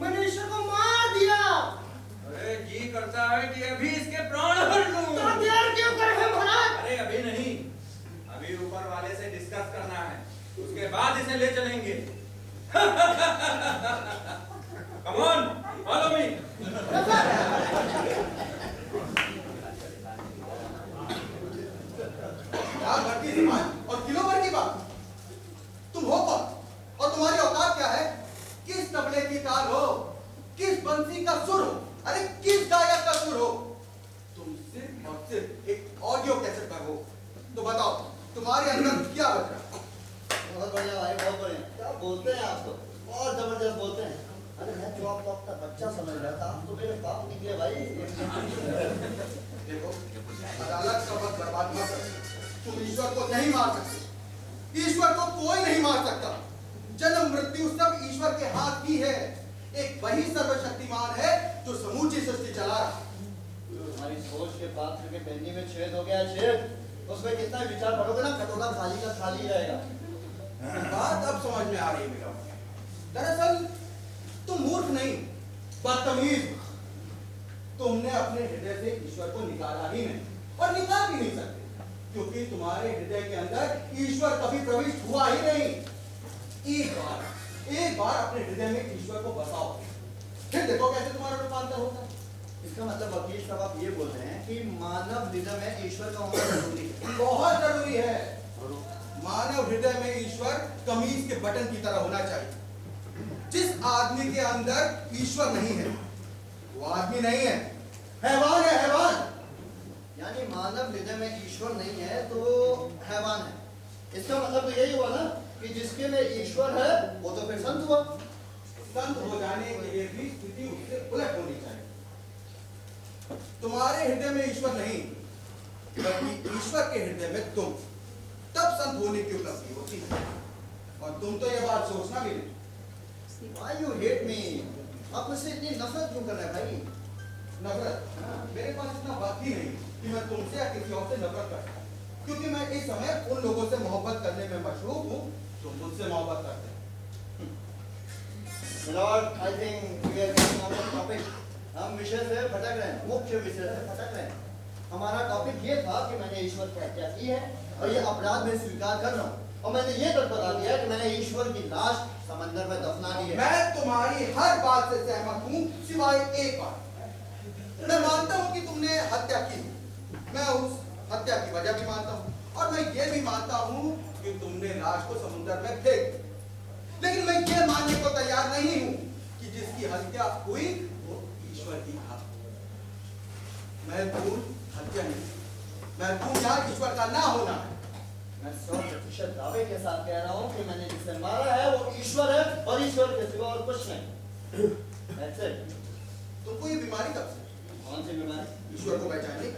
मैंने ईश्वर को मार दिया। अरे जी करता है कि अभी इसके प्राण हर लूं। तो देर क्यों कर रहे महाराज? अरे अभी नहीं, अभी ऊपर वाले से डिस्कस करना है, उसके बाद इसे ले चलेंगे। Come on, follow me. क्या भर की जबान और किलो भर की बात? तुम हो कौन और तुम्हारी औकात क्या है? किस तबले की ताल हो, किस बंसी का सुर हो, अरे किस गायक का सुर हो? तुम सिर्फ और सिर्फ एक ऑडियो कैसेट पर हो। तो बताओ तुम्हारे अंदर क्या बच रहा? बहुत बढ़िया भाई, बहुत बढ़िया। क्या बोलते हैं आप तो, बहुत जबरदस्त बोलते हैं। अरे मैं जो आपको अपना बच्चा समझ रहा था, आप तो मेरे बाप निकले भाई। देखो, अदालत का वक्त बर्बाद मत करो। तुम ईश्वर को नहीं मार सकते। ईश्वर को कोई नहीं मार सकता। जन्म मृत्यु सब ईश्वर के हाथ की है। एक वही सर्वशक्तिमान है जो समूची सृष्टि चला रहा है। हमारी सोच के पात्र के पहनी में छेद हो गया, छेद। उसमें कितना विचार पड़ोगे ना, कटोरा खाली का खाली रहेगा। बात अब समझ में आ रही है मेरा। दरअसल तुम मूर्ख नहीं, बदतमीज। तुमने अपने हृदय से ईश्वर को निकाला ही नहीं और निकाल भी नहीं सकते, क्योंकि तुम्हारे हृदय के अंदर ईश्वर कभी प्रविष्ट हुआ ही नहीं। एक बार अपने हृदय में ईश्वर को बसाओ, फिर देखो कैसे तुम्हारा रूपांतर होता है। इसका मतलब वकील साहब आप ये बोल रहे हैं कि मानव हृदय में ईश्वर का होना जरूरी है। बहुत जरूरी है। मानव हृदय में ईश्वर कमीज के बटन की तरह होना चाहिए। जिस आदमी के अंदर ईश्वर नहीं है वो आदमी नहीं है, हैवान है, हैवान। यानी मानव हृदय में ईश्वर नहीं है तो हैवान है। इसका मतलब तो यही हुआ ना कि जिसके में ईश्वर है वो तो फिर संत हुआ। संत हो जाने के लिए भी स्थिति उससे उलट होनी चाहिए। तुम्हारे हृदय में ईश्वर नहीं, बल्कि ईश्वर के हृदय में तुम, तब संत होने की उपलब्धि होती है। और तुम तो यह बात सोचना भी नहीं। Why you hate me? आप मुझसे इतनी नफरत क्यों कर रहे हैं भाई? नफरत? मेरे पास इतना वक्त ही नहीं कि मैं तुमसे या किसी और से नफरत करता, क्योंकि मैं इस समय उन लोगों से मोहब्बत करने में मशरूफ हूँ जो मुझसे मोहब्बत करते हैं। Lord, I think we are getting off the topic. हम विषय से भटक रहे हैं, मुख्य विषय से भटक रहे हैं। हमारा टॉपिक ये था कि मैंने ईश्वर की हत्या की है और ये अपराध में स्वीकार कर रहा हूँ, और मैंने ये तक बता दिया कि मैंने ईश्वर की लाश समंदर में दफना दी है। मैं तुम्हारी हर बात से सहमत हूँ सिवाय एक बात। मैं मानता हूँ कि तुमने हत्या की, मैं उस हत्या की वजह भी मानता हूँ, और मैं ये भी मानता हूँ कि तुमने लाश को समुद्र में फेंक दिया। लेकिन मैं ये मानने को तैयार नहीं हूँ कि जिसकी हत्या हुई वो ईश्वर की था। महत्वपूर्ण हत्या नहीं, महत्वपूर्ण यहाँ ईश्वर का ना होना है। मैं 100% दावे के साथ कह रहा हूँ कि मैंने जिसे मारा है वो ईश्वर है और ईश्वर के सिवा और कुछ नहीं। That's it. तुमको ये बीमारी कब से? कौन सी बीमारी? ईश्वर को पहचानने की।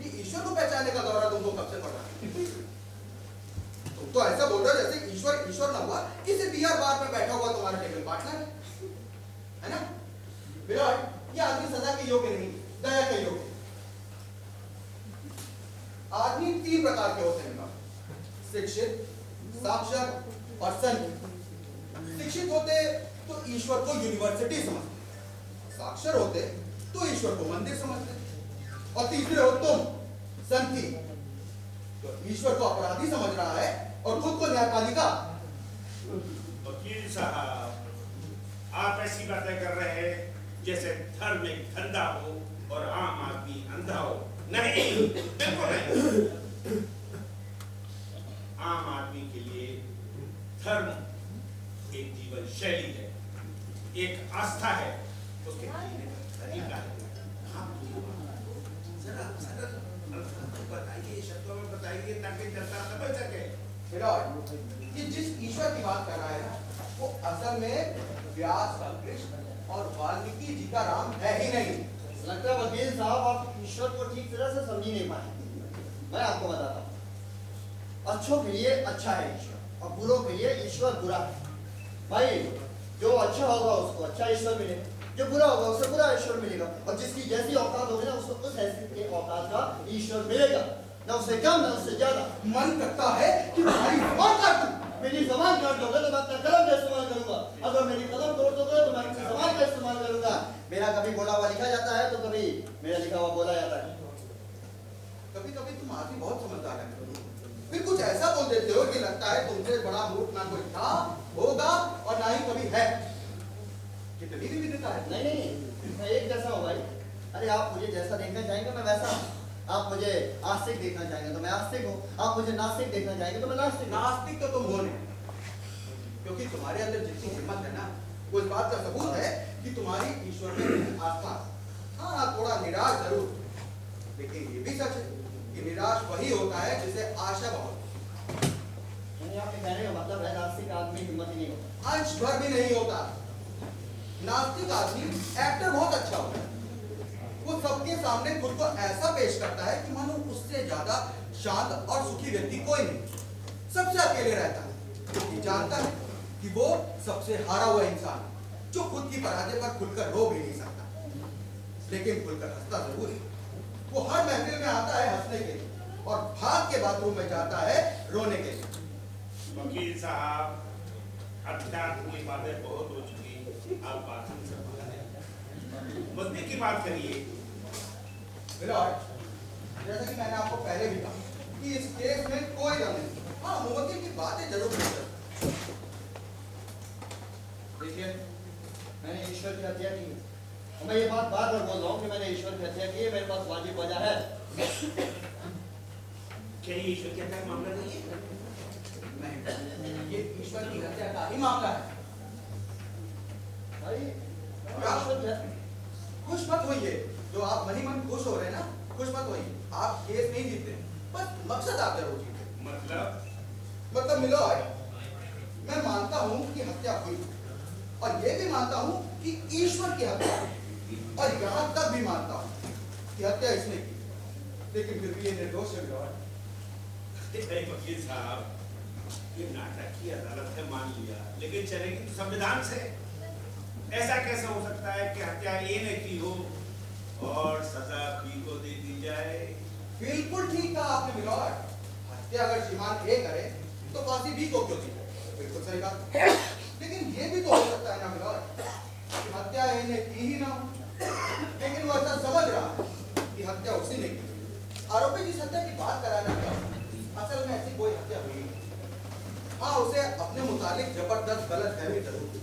ये ईश्वर को पहचानने का दौरा तुमको कब से पड़ा? तुम तो ऐसा बोल रहे हो जैसे ईश्वर ईश्वर ना हुआ, किसी बियर बार में बैठा हुआ तुम्हारा टेबल पार्टनर है ना? विराट, ये आदमी सजा के योग्य नहीं, दया के योग्य। आदमी 3 प्रकार के होते हैं, शिक्षित, साक्षर और संत। शिक्षित होते तो ईश्वर को यूनिवर्सिटी समझते, साक्षर होते तो ईश्वर को मंदिर समझते, और तीसरे हो तुम, संती, तो ईश्वर को अपराधी समझ रहा है और खुद को न्यायपालिका। वकील साहब, आप ऐसी बातें कर रहे हैं जैसे धर्म एक धंधा हो और आम आदमी अंधा हो। नहीं, बिल्कुल नहीं। आम आदमी के लिए धर्म एक जीवन शैली है, एक आस्था है, उसके जीने का तरीका है। आप जरा सरल बताइए, शब्दों में बताइए ताकि जनता समझ सके। विराट, ये जिस ईश्वर की बात कर रहा है ना, वो असल में व्यास का कृष्ण और वाल्मीकि जी का राम है ही नहीं। लगता है वकील साहब आप ईश्वर को ठीक तरह से समझ ही नहीं पाए। मैं आपको बताता हूँ, अच्छों के लिए अच्छा है ईश्वर और बुरों के लिए ईश्वर बुरा है। भाई जो अच्छा होगा उसको अच्छा ईश्वर मिलेगा, जो बुरा होगा उसे बुरा ईश्वर मिलेगा, और जिसकी जैसी औकात होगी ना उसको उस हैसियत के औकात का ईश्वर मिलेगा, ना उससे कम ना उससे ज्यादा। मन करता है कि तुम्हारी जबान काट दूं। मेरी जबान काट दोगे तो मैं अपना कलम का इस्तेमाल करूंगा, अगर मेरी कलम तोड़ दोगे तो मैं अपनी जबान का इस्तेमाल करूंगा। मेरा कभी बोला हुआ लिखा जाता है तो कभी मेरा लिखा हुआ बोला जाता है। कभी कभी तुम आदमी बहुत समझदार है, फिर कुछ ऐसा बोल देते हो कि लगता है तुमसे बड़ा मूर्ख ना कोई था, होगा और ना ही कभी है। कितनी भी विविधता है। नहीं नहीं, मैं एक जैसा हूँ भाई। अरे आप मुझे जैसा देखना चाहेंगे मैं वैसा हूँ। आप मुझे आस्तिक देखना चाहेंगे तो मैं आस्तिक हूँ, आप मुझे नास्तिक देखना चाहेंगे तो मैं नास्तिक हूँ। नास्तिक तो तुम हो नहीं, क्योंकि तुम्हारे अंदर जितनी हिम्मत है ना, वो इस बात का सबूत है कि तुम्हारी ईश्वर में आस्था। हाँ, थोड़ा निराश जरूर, लेकिन ये भी सच है कि निराश वही होता है जिसे आशा बहुत। यानी आपके कहने का मतलब है नास्तिक आदमी हिम्मत ही नहीं होता। अंश भर भी नहीं होता। नास्तिक आदमी एक्टर बहुत अच्छा होता है। वो सबके सामने खुद को ऐसा पेश करता है कि मानो उससे ज्यादा शांत और सुखी व्यक्ति कोई नहीं। सबसे अकेले रहता है क्योंकि जानता है कि वो सबसे हारा हुआ इंसान है, जो खुद की पराजय पर खुलकर रो भी नहीं सकता, लेकिन खुलकर हंसता जरूर है। वो हर महफिल में आता है हंसने के लिए और भाग के बाथरूम में जाता है रोने के लिए। वकील साहब, अध्यात्म की बातें बहुत हो चुकी, आप बाथरूम से बाहर आइए। मुद्दे की बात करिए। मिलॉर्ड, जैसा कि मैंने आपको पहले भी कहा कि इस केस में कोई दम नहीं। हाँ, मोहब्बत की बातें जरूर कर सकते। देखिए, मैंने ईश्वर की हत्या की है और मैं ये बात बार बार बोल रहा हूँ कि मैंने ईश्वर की हत्या की है, मेरे पास वाजिब वजह है। क्या ये ईश्वर की हत्या का मामला नहीं है? नहीं, ये ईश्वर की हत्या का ही मामला है। भाई, ईश्वर की हत्या- खुश मत होइए, जो आप मन ही मन खुश हो रहे हैं ना, खुश मत होइए। आप केस नहीं जीतते, बस मकसद आप जरूर जीते। मतलब मिलॉर्ड, मैं मानता हूं कि हत्या हुई और ये भी मानता हूं कि ईश्वर की हत्या हुई और यहां तक भी मानता हूं कि हत्या इसने की, लेकिन फिर भी ये निर्दोष है मिलॉर्ड। वकील साहब, ये नाटक की अदालत ने मान लिया, लेकिन चलेगी तो संविधान से। ऐसा कैसे हो सकता है कि हत्या ए ने की हो और सजा बी को दे दी जाए? बिल्कुल ठीक कहा आपने मिलॉर्ड। हत्या अगर श्रीमान ए करे तो फांसी बी को क्यों दी? बिल्कुल सही कहा। लेकिन ये भी तो हो सकता है ना मिलॉर्ड कि हत्या ए ने की ही ना हो, लेकिन वो ऐसा समझ रहा है कि हत्या उसी ने की। आरोपी जिस हत्या की बात करा रहा है, असल में ऐसी कोई हत्या हुई नहीं। हाँ, उसे अपने मुतालिक जबरदस्त गलतफहमी जरूर थी।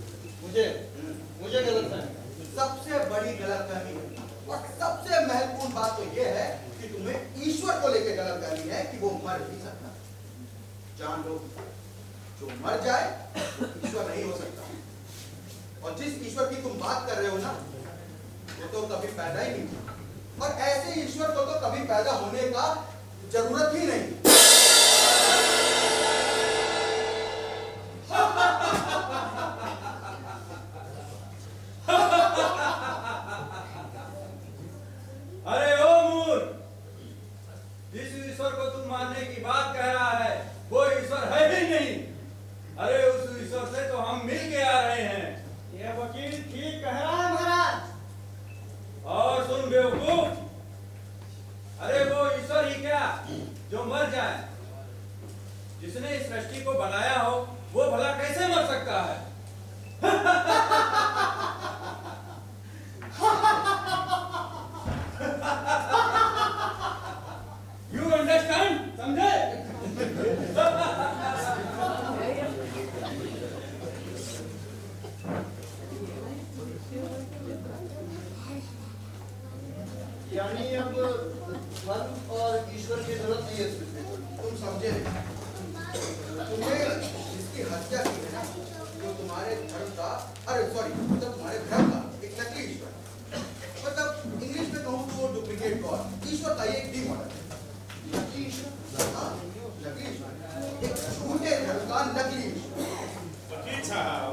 मुझे गलतफहमी, सबसे बड़ी गलतफहमी और सबसे महत्वपूर्ण बात तो यह है कि तुम्हें ईश्वर को लेकर गलतफहमी है कि वो मर नहीं सकता। जान लो, जो मर जाए वो ईश्वर नहीं हो सकता। और जिस ईश्वर की तुम बात कर रहे हो ना, वो तो कभी पैदा ही नहीं हुआ, और ऐसे ईश्वर को तो कभी पैदा होने का जरूरत ही नहीं। अरे ओ मूर्ख, जिस ईश्वर को तुम मानने की बात कह रहा है वो ईश्वर है ही नहीं। अरे उस ईश्वर से तो हम मिल के आ रहे हैं। ये वकील ठीक कह रहा है महाराज। और सुन बेवकूफ, अरे वो ईश्वर ही क्या जो मर जाए? जिसने इस सृष्टि को बनाया हो वो भला कैसे मर सकता है? You understand? समझे? यानी अब धर्म और ईश्वर की जरूरत नहीं है इस विषय को। तुम समझे नहीं। तुम्हें जिसकी हत्या की है ना, जो तुम्हारे धर्म का, अरे सॉरी, मतलब तुम्हारे धर्म का एक नकली ईश्वर, मतलब इंग्लिश में कहूँ तो डुप्लीकेट गॉड। ईश्वर का एक डी मॉडल है। नकली ईश्वर? हाँ, नकली ईश्वर, एक झूठे धर्म का नकली ईश्वर। वकील साहब,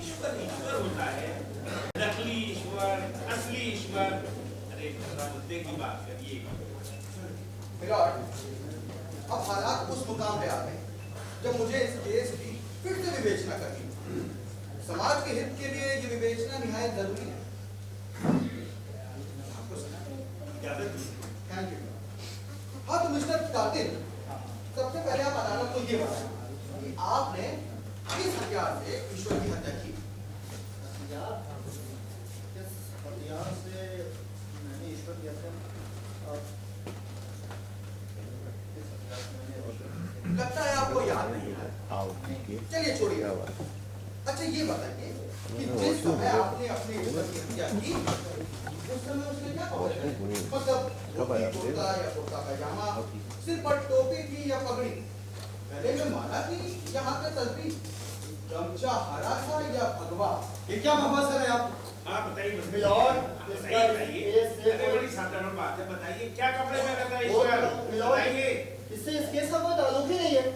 ईश्वर ईश्वर होता है, नकली ईश्वर, असली ईश्वर। अरे मुद्दे की बात करिए। मिलॉर्ड, अब हालात उस मुकाम पे आ गए जब मुझे इस केस की फिर से विवेचना करनी है। समाज के हित के लिए ये विवेचना निहायत जरूरी है। Thank you. हाँ, तो मिस्टर कातिल, सबसे पहले आप अदालत को ये बताएं कि आपने किस हथियार से ईश्वर की हत्या की? हथियार से मैंने ईश्वर की हत्या लगता है आपको याद नहीं है। चलिए छोड़िए। अच्छा ये बताइए कि जिस समय आपने अपने ईश्वर की हत्या की, उस समय उसने क्या पहना? मतलब धोती कुर्ता या कुर्ता पैजामा, सिर पर टोपी थी या पगड़ी, गले में माला थी या हाथ में तस्बीह, गमछा हरा था या भगवा? ये क्या बकवास कर रहे हैं आप? हाँ बताइए मिलॉर्ड, बताइए। बड़ी साधारण बात है, बताइए क्या कपड़े में रहता है ईश्वर? बताइए। इससे इस केस का कोई ताल्लुक ही नहीं है।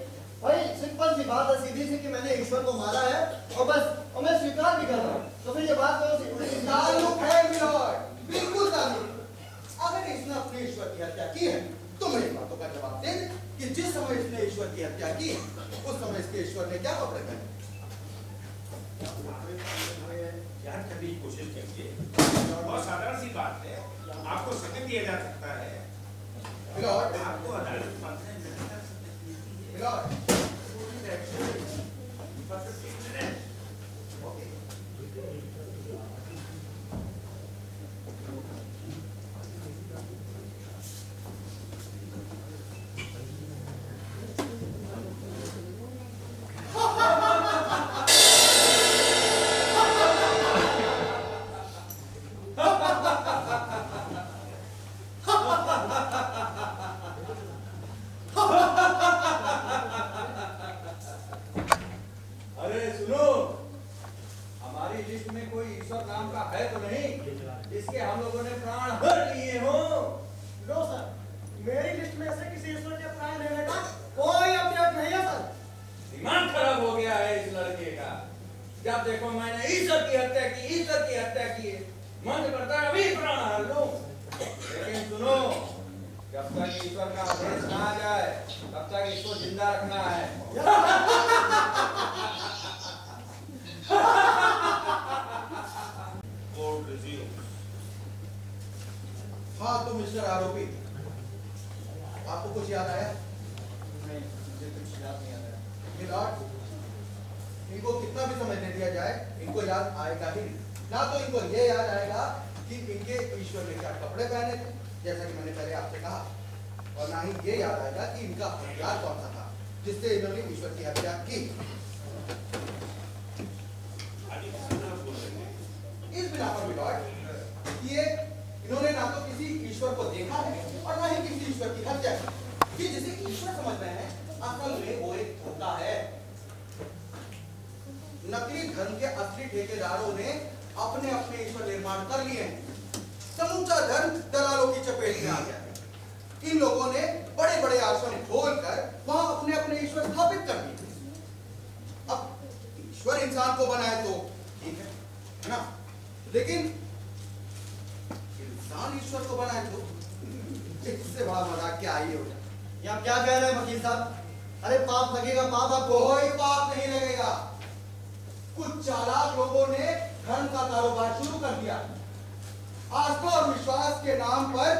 भाई सिंपल सिंपल सी बात है, सीधी सी, कि मैंने ईश्वर को मारा है और बस, और मैं स्वीकार भी कर रहा हूँ। तो फिर ये बात कौन सी उल्टी सीधी? ताल्लुक है मिलॉर्ड, बिल्कुल ताल्लुक। अगर इसने अपने ईश्वर की हत्या की है तो मैं इन बातों का जवाब दे दे कि जिस समय इसने ईश्वर की हत्या की उस समय इसके ईश्वर ने क्या कपड़े पहने? यार कभी कोशिश करिए, बहुत साधारण सी बात है, आपको सत्य दिया जा सकता है। मिलॉर्ड, आपको अदालत 15 मिनट तक सत्य देती है। मिलॉर्ड, अरे सुनो, हमारी लिस्ट में कोई ईश्वर नाम का है तो नहीं जिसके हम लोगों ने प्राण हर लिए हो? नो सर, मेरी लिस्ट में से किसी ईश्वर के प्राण लेने का कोई अपडेट नहीं है सर। दिमाग खराब हो गया है इस लड़के का। जब देखो मैंने ईश्वर की हत्या की, ईश्वर की हत्या की है, मन करता है अभी प्राण हर लूं। लेकिन सुनो, जब तक ईश्वर का आदेश ना आ जाए तब तक इसको जिंदा रखना है। Court resumes. हाँ तो मिस्टर आरोपी, आपको कुछ याद आया? नहीं, मुझे कुछ याद नहीं आ रहा। मिलॉर्ड, इनको कितना भी समय दे दिया जाए इनको याद आएगा ही नहीं। ना तो इनको ये याद आएगा कि इनके ईश्वर ने क्या कपड़े पहने थे, जैसा कि मैंने पहले आपसे कहा, और ना ही ये याद आएगा कि इनका हथियार कौन सा था जिससे इन्होंने ईश्वर की हत्या की। आगे किसी तरह बोल रहे हैं। इस बिना पर मिलॉर्ड, ये इन्होंने ना तो किसी ईश्वर को देखा है और ना ही किसी ईश्वर की हत्या की। ये जिसे ईश्वर समझ रहे हैं असल में वो एक धोखा है। नकली धर्म के असली ठेकेदारों ने अपने अपने ईश्वर निर्माण कर लिए हैं। समूचा धर्म दलालों की चपेट में आ गया है। इन लोगों ने बड़े बड़े आश्रम खोलकर वहां अपने अपने ईश्वर स्थापित कर दिए। अब ईश्वर इंसान को बनाए तो ठीक है ना, लेकिन इंसान ईश्वर को बनाए तो इससे बड़ा मजाक क्या ही होगा। ये आप क्या कह रहे हैं वकील साहब? अरे पाप लगेगा, पाप आपको। कोई पाप नहीं लगेगा। कुछ चालाक लोगों ने धर्म का कारोबार शुरू कर दिया। आस्था और विश्वास के नाम पर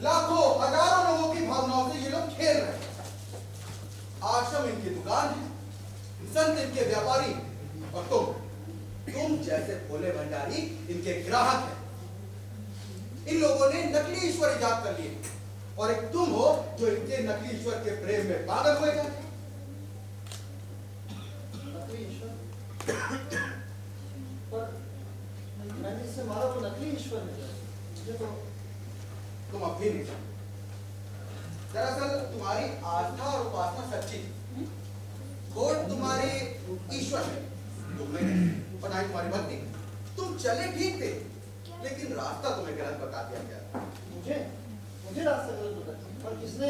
लाखों हजारों लोगों की भावनाओं से ये लोग खेल रहे हैं। आश्रम इनकी दुकान है, संत इनके व्यापारी, और तुम जैसे भोले भंडारी इनके ग्राहक हैं। इन लोगों ने नकली ईश्वर इजाद कर लिए और एक तुम हो जो इनके नकली ईश्वर के प्रेम में पागल हुए जाते। नकली ईश्वर? पर मैंने इससे मारा वो नकली ईश्वर है। मुझे तो तुम अब भी नहीं समझे। दरअसल तुम्हारी आस्था और उपासना सच्ची थी। खोट तुम्हारे ईश्वर में, तुम में नहीं, और ना ही तुम्हारी भक्ति। तुम चले ठीक थे, लेकिन रास्ता तुम्हें गलत बता दिया गया। मुझे रास्ता गलत बता दिया? पर किसने?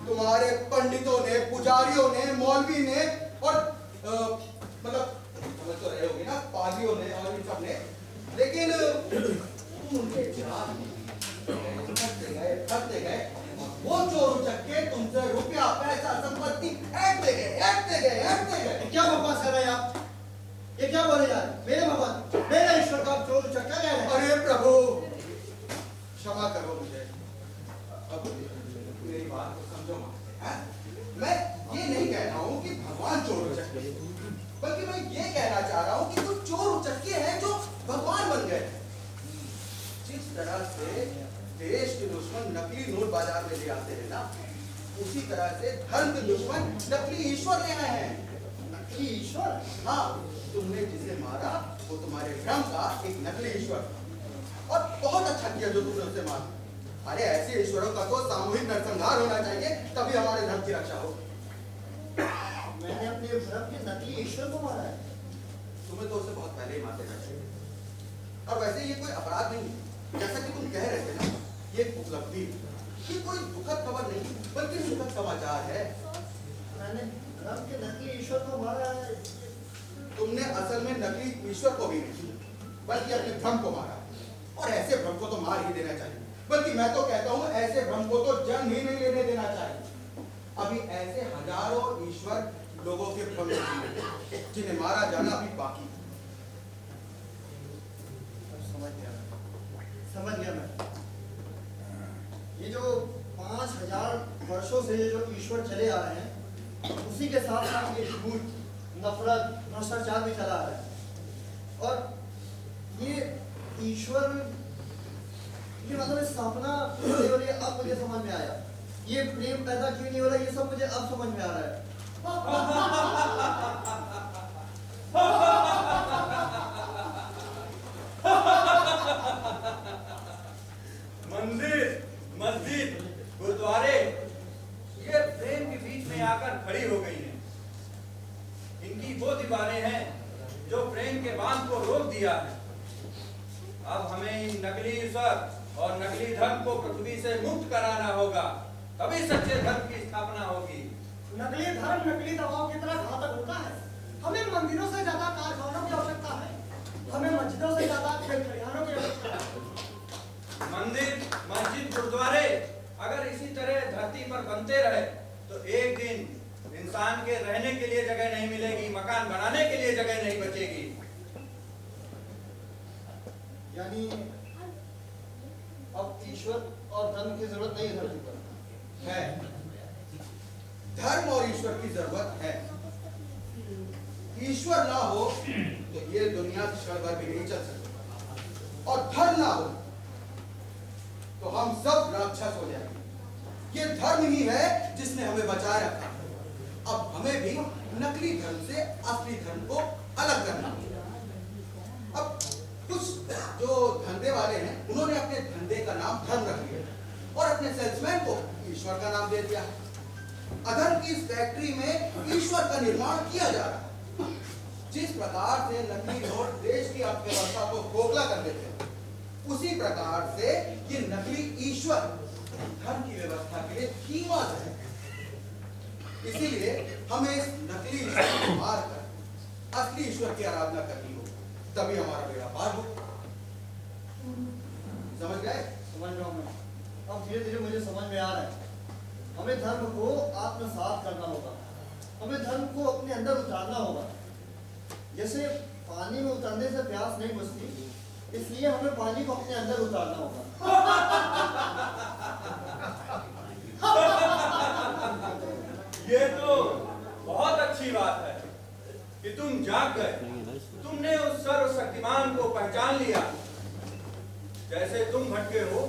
तुम्हारे पंडितों ने, पुजारियों ने, मौलवी ने और मतलब समझ तो रहे होगे ना, पादियों ने और इन सब ने। लेकिन तुम उनके थकते गए। वो चोर उचक्के तुमसे रुपया, पैसा, संपत्ति ऐंठते गए। क्या बकवास कर रहे हैं आप? ये क्या बोले जा रहे हैं? मेरे भगवान, मेरे ईश्वर का आप चोर उचक्का कह रहे हैं? अरे प्रभु, क्षमा करो मुझे। अब मेरी बात को समझो मां। मैं ये नहीं कह रहा हूँ कि भगवान चोर उचक्के, बल्कि मैं ये कहना चाह रहा हूँ कि कुछ चोर उचक्के हैं जो भगवान बन गए। जिस तरह से देश के दुश्मन नकली नोट बाजार में ले आते हैं ना, उसी तरह से धर्म के दुश्मन नकली ईश्वर ले आए हैं। नकली ईश्वर? हाँ, तुमने जिसे मारा वो तुम्हारे भ्रम का एक नकली ईश्वर, और बहुत अच्छा किया जो तुमने उसे मारा। अरे ऐसे ईश्वरों का तो सामूहिक नरसंहार होना चाहिए, तभी हमारे धर्म की रक्षा हो। मैंने अपने भ्रम के नकली ईश्वर को मारा है। तुम्हें तो उसे बहुत पहले ही मार देना चाहिए। और वैसे ये कोई अपराध नहीं, जैसा कि तुम कह रहे थे ना, ये उपलब्धि, ये कोई दुखद खबर नहीं बल्कि सुखद समाचार है। मैंने धर्म के नकली ईश्वर को मारा है। तुमने असल में नकली ईश्वर को भी नहीं बल्कि अपने भ्रम को मारा, और ऐसे भ्रम को तो मार ही देना चाहिए। बल्कि मैं तो कहता हूँ ऐसे भ्रम को तो जन्म ही नहीं लेने देना चाहिए। अभी ऐसे हजारों ईश्वर लोगों के भ्रम में जी रहे हैं, जिन्हें मारा जाना अभी बाकी है। समझ गया मैं। ये जो 5000 वर्षों से ये जो ईश्वर चले आ रहे हैं, उसी के साथ साथ ये झूठ, नफरत, भ्रष्टाचार भी चला आ रहा है। और ये ईश्वर की मतलब स्थापना नहीं हो रही है, अब मुझे समझ में आया। ये प्रेम पैदा क्यों नहीं हो रहा, ये सब मुझे अब समझ में आ रहा है। मंदिर, मस्जिद, गुरुद्वारे ये प्रेम के बीच में आकर खड़ी हो गई हैं। इनकी वो दीवारें हैं जो प्रेम के बांध को रोक दिया है। अब हमें इन नकली ईश्वर और नकली धर्म को पृथ्वी से मुक्त कराना होगा, तभी सच्चे धर्म की स्थापना होगी। नकली धर्म नकली दवाओं की तरह घातक होता है। हमें मंदिरों से ज्यादा कारखानों की आवश्यकता है, हमें मस्जिदों से ज्यादा खेल खलिहानों की आवश्यकता है। मंदिर, मस्जिद, गुरुद्वारे अगर इसी तरह धरती पर बनते रहे तो एक दिन इंसान के रहने के लिए जगह नहीं मिलेगी, मकान बनाने के लिए जगह नहीं बचेगी। यानी अब ईश्वर और धर्म की जरूरत नहीं है धरती पर। है, धर्म और ईश्वर की जरूरत है। ईश्वर ना हो तो ये दुनिया क्षण भर भी नहीं चल सकती, और धर्म ना हो तो हम सब राक्षस हो जाएंगे। ये धर्म ही है जिसने हमें बचाए रखा। अब हमें भी नकली धर्म से असली धर्म को अलग करना होगा। अब कुछ जो धंधे वाले हैं उन्होंने अपने धंधे का नाम धर्म रख लिया और अपने सेल्समैन को ईश्वर का नाम दे दिया। अधर्म की इस फैक्ट्री में ईश्वर का निर्माण किया जा रहा है। जिस प्रकार से नकली नोट देश की अर्थव्यवस्था को खोखला कर देते हैं, उसी प्रकार से ये नकली ईश्वर धर्म की व्यवस्था के लिए कीमत है। इसीलिए हमें इस नकली ईश्वर को मार कर असली ईश्वर की आराधना करनी हो, तभी हमारा बेड़ा पार हो। समझ गए? समझ रहा हूँ मैं। अब धीरे धीरे मुझे समझ में आ रहा है। हमें धर्म को आत्मसात करना होगा, हमें धर्म को अपने अंदर उतारना होगा। जैसे पानी में उतरने से प्यास नहीं बुझती, इसलिए हमें पानी को अपने अंदर उतारना होगा। ये तो बहुत अच्छी बात है कि तुम जाग गए। तुमने उस सर्वशक्तिमान को पहचान लिया। जैसे तुम भटके हो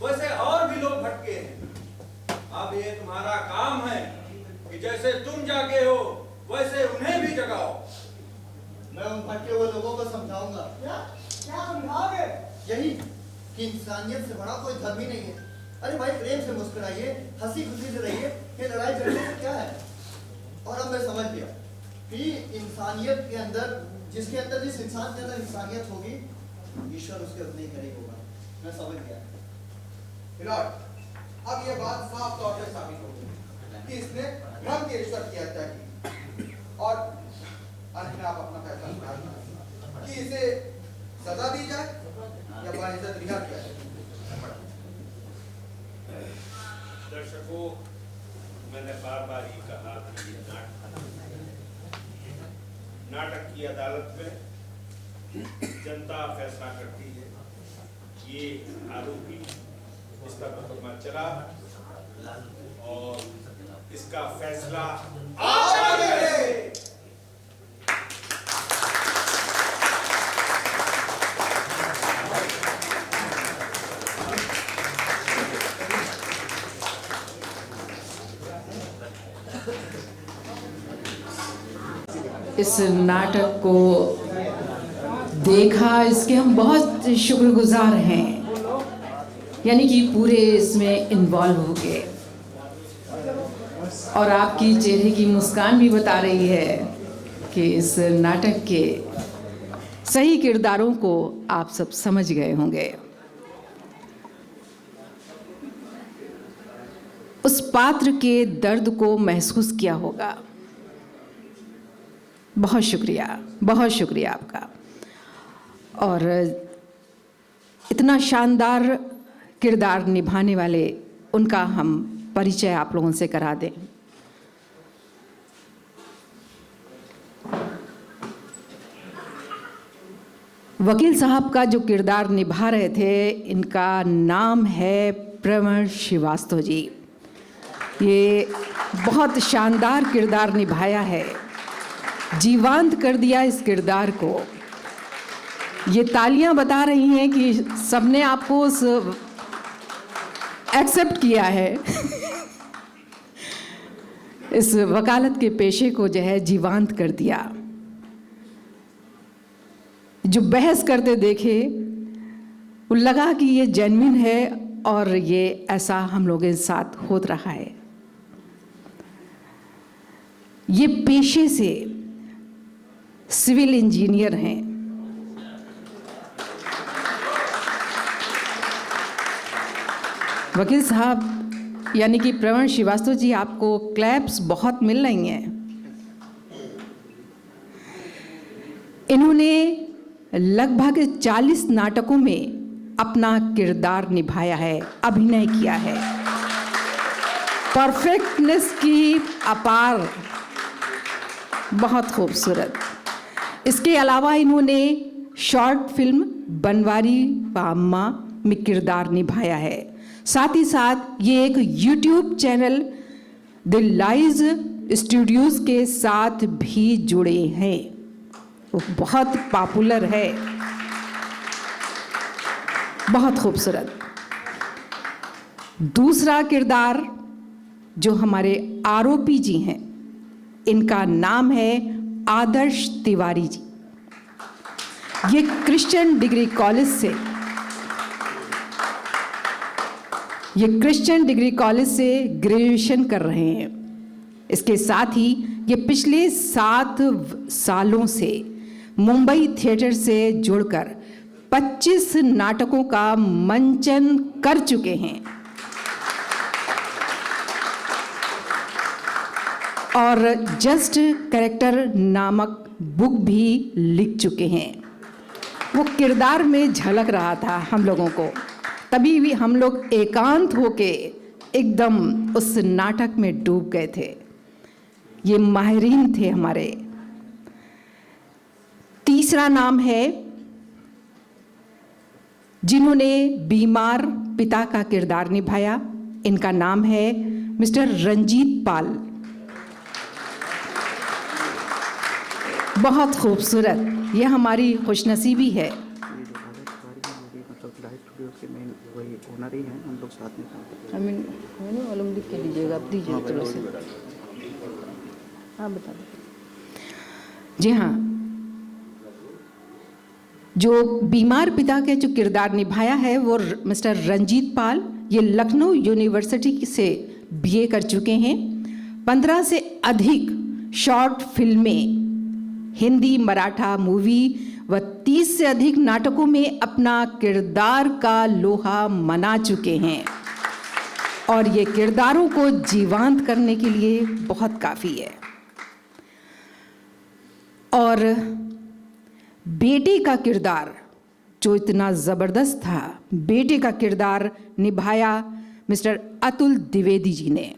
वैसे और भी लोग भटके हैं। अब ये तुम्हारा काम है कि जैसे तुम जागे हो वैसे उन्हें भी जगाओ। मैं उन भटके हुए लोगों को समझाऊंगा। क्या क्या समझाओगे? यही कि इंसानियत से बड़ा कोई धर्म ही नहीं है। अरे भाई, प्रेम से मुस्कुराइए, हंसी खुशी से रहिए, ये लड़ाई झगड़े से क्या है। और अब मैं समझ गया कि इंसानियत के अंदर, जिसके अंदर, जिस इंसान के अंदर इंसानियत होगी, ईश्वर उसके उतने ही करीब होगा। मैं समझ गया। विराट, अब ये बात साफ तौर पे साबित हो गई कि इसने भ्रम के ईश्वर की हत्या की, और अंत में आप अपना फैसला सुनाइए कि इसे सजा दी जाए या बाइज्जत रिहा किया जाए। दर्शकों, मैंने बार बार ये कहा कि ये नाटक की अदालत में जनता फैसला करती है। ये आरोपी, इसका मुकदमा चला और इसका फैसला आज करेंगे। इस नाटक को देखा, इसके हम बहुत शुक्रगुजार हैं। यानी कि पूरे इसमें इन्वॉल्व हो गए, और आपकी चेहरे की मुस्कान भी बता रही है कि इस नाटक के सही किरदारों को आप सब समझ गए होंगे। उस पात्र के दर्द को महसूस किया होगा। बहुत शुक्रिया आपका। और इतना शानदार किरदार निभाने वाले उनका हम परिचय आप लोगों से करा दें। वकील साहब का जो किरदार निभा रहे थे, इनका नाम है प्रवण श्रीवास्तव जी। ये बहुत शानदार किरदार निभाया है, जीवंत कर दिया इस किरदार को। ये तालियां बता रही हैं कि सबने आपको उस एक्सेप्ट किया है इस वकालत के पेशे को जो है जीवंत कर दिया। जो बहस करते देखे वो लगा कि ये जेन्युइन है और ये ऐसा हम लोगों के साथ होता रहा है। ये पेशे से सिविल इंजीनियर हैं। वकील साहब यानी कि प्रवण श्रीवास्तव जी, आपको क्लैप्स बहुत मिल रही हैं। इन्होंने लगभग 40 नाटकों में अपना किरदार निभाया है, अभिनय किया है। परफेक्टनेस की अपार, बहुत खूबसूरत। इसके अलावा इन्होंने शॉर्ट फिल्म बनवारी बाम्मा में किरदार निभाया है। साथ ही साथ ये एक YouTube channel the lies studios के साथ भी जुड़े हैं, वो बहुत पॉपुलर है, बहुत खूबसूरत। दूसरा किरदार जो हमारे आरोपी जी हैं, इनका नाम है आदर्श तिवारी जी। ये क्रिश्चियन डिग्री कॉलेज से ग्रेजुएशन कर रहे हैं। इसके साथ ही ये पिछले 7 सालों से मुंबई थिएटर से जुड़कर 25 नाटकों का मंचन कर चुके हैं और जस्ट कैरेक्टर नामक बुक भी लिख चुके हैं। वो किरदार में झलक रहा था हम लोगों को, तभी भी हम लोग एकांत होके एकदम उस नाटक में डूब गए थे। ये माहिरीन थे हमारे। तीसरा नाम है जिन्होंने बीमार पिता का किरदार निभाया, इनका नाम है मिस्टर रंजीत पाल। बहुत खूबसूरत, यह हमारी खुशनसीबी है। हमें मालूम लिख के लीजिएगा, आप दीजिए थोड़ा सा। हाँ बता दो। जी हाँ, जो बीमार पिता के जो किरदार निभाया है वो मिस्टर रंजीत पाल, ये लखनऊ यूनिवर्सिटी से बीए कर चुके हैं। 15 से अधिक शॉर्ट फिल्में, हिंदी मराठा मूवी व 30 से अधिक नाटकों में अपना किरदार का लोहा मना चुके हैं और ये किरदारों को जीवंत करने के लिए बहुत काफ़ी है। और बेटे का किरदार जो इतना ज़बरदस्त था, बेटे का किरदार निभाया मिस्टर अतुल द्विवेदी जी ने।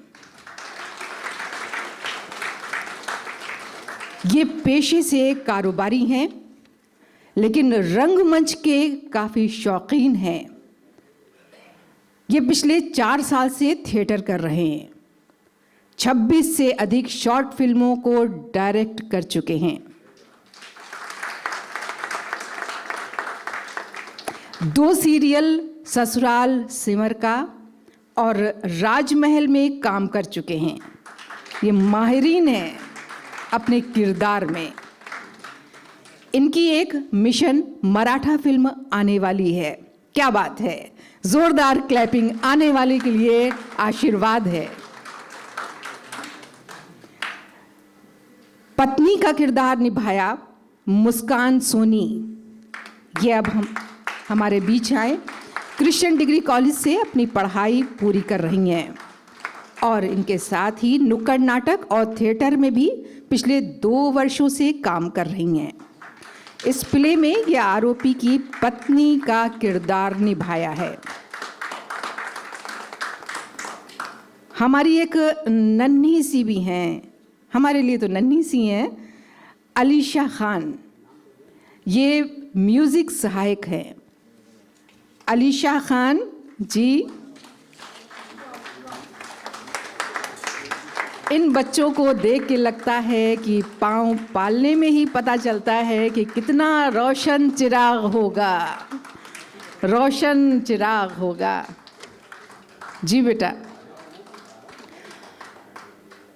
ये पेशे से कारोबारी हैं लेकिन रंगमंच के काफ़ी शौकीन हैं। ये पिछले 4 साल से थिएटर कर रहे हैं। 26 से अधिक शॉर्ट फिल्मों को डायरेक्ट कर चुके हैं। 2 सीरियल ससुराल सिमर का और राजमहल में काम कर चुके हैं। ये माहिरीन हैं अपने किरदार में। इनकी एक मिशन मराठा फिल्म आने वाली है। क्या बात है, जोरदार क्लैपिंग आने वाले के लिए आशीर्वाद है। पत्नी का किरदार निभाया मुस्कान सोनी। ये अब हमारे बीच आए, क्रिश्चियन डिग्री कॉलेज से अपनी पढ़ाई पूरी कर रही हैं और इनके साथ ही नुक्कड़ नाटक और थिएटर में भी पिछले 2 वर्षों से काम कर रही हैं। इस प्ले में ये आरोपी की पत्नी का किरदार निभाया है। हमारी एक नन्ही सी भी हैं, हमारे लिए तो नन्ही सी हैं, अलीशा खान। ये म्यूजिक सहायक हैं। अलीशा खान जी, इन बच्चों को देख के लगता है कि पाँव पालने में ही पता चलता है कि कितना रोशन चिराग होगा, रोशन चिराग होगा। जी बेटा,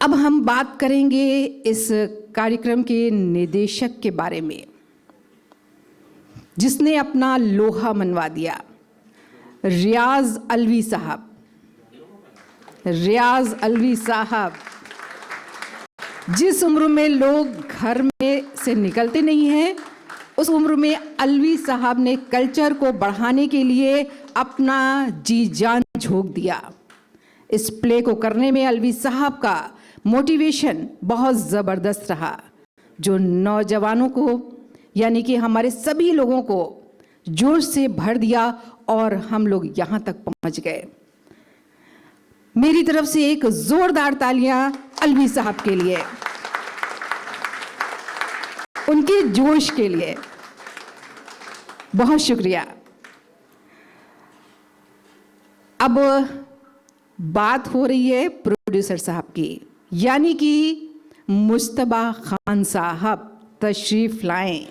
अब हम बात करेंगे इस कार्यक्रम के निदेशक के बारे में, जिसने अपना लोहा मनवा दिया, रियाज अलवी साहब। रियाज अलवी साहब, जिस उम्र में लोग घर में से निकलते नहीं हैं, उस उम्र में अलवी साहब ने कल्चर को बढ़ाने के लिए अपना जी जान झोंक दिया। इस प्ले को करने में अलवी साहब का मोटिवेशन बहुत ज़बरदस्त रहा, जो नौजवानों को यानी कि हमारे सभी लोगों को जोश से भर दिया और हम लोग यहाँ तक पहुँच गए। मेरी तरफ से एक जोरदार तालियां अलवी साहब के लिए, उनके जोश के लिए। बहुत शुक्रिया। अब बात हो रही है प्रोड्यूसर साहब की, यानी कि मुस्तबा खान साहब तशरीफ लाएं।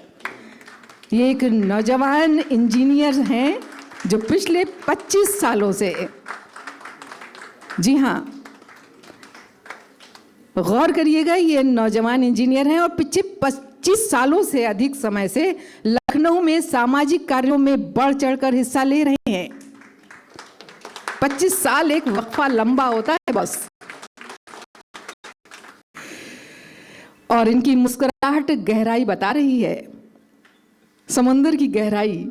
ये एक नौजवान इंजीनियर हैं जो पिछले 25 सालों से, जी हाँ, गौर करिएगा, ये नौजवान इंजीनियर हैं और पिछले 25 सालों से अधिक समय से लखनऊ में सामाजिक कार्यों में बढ़ चढ़कर हिस्सा ले रहे हैं। 25 साल एक वक्फा लंबा होता है बस। और इनकी मुस्कुराहट गहराई बता रही है, समंदर की गहराई।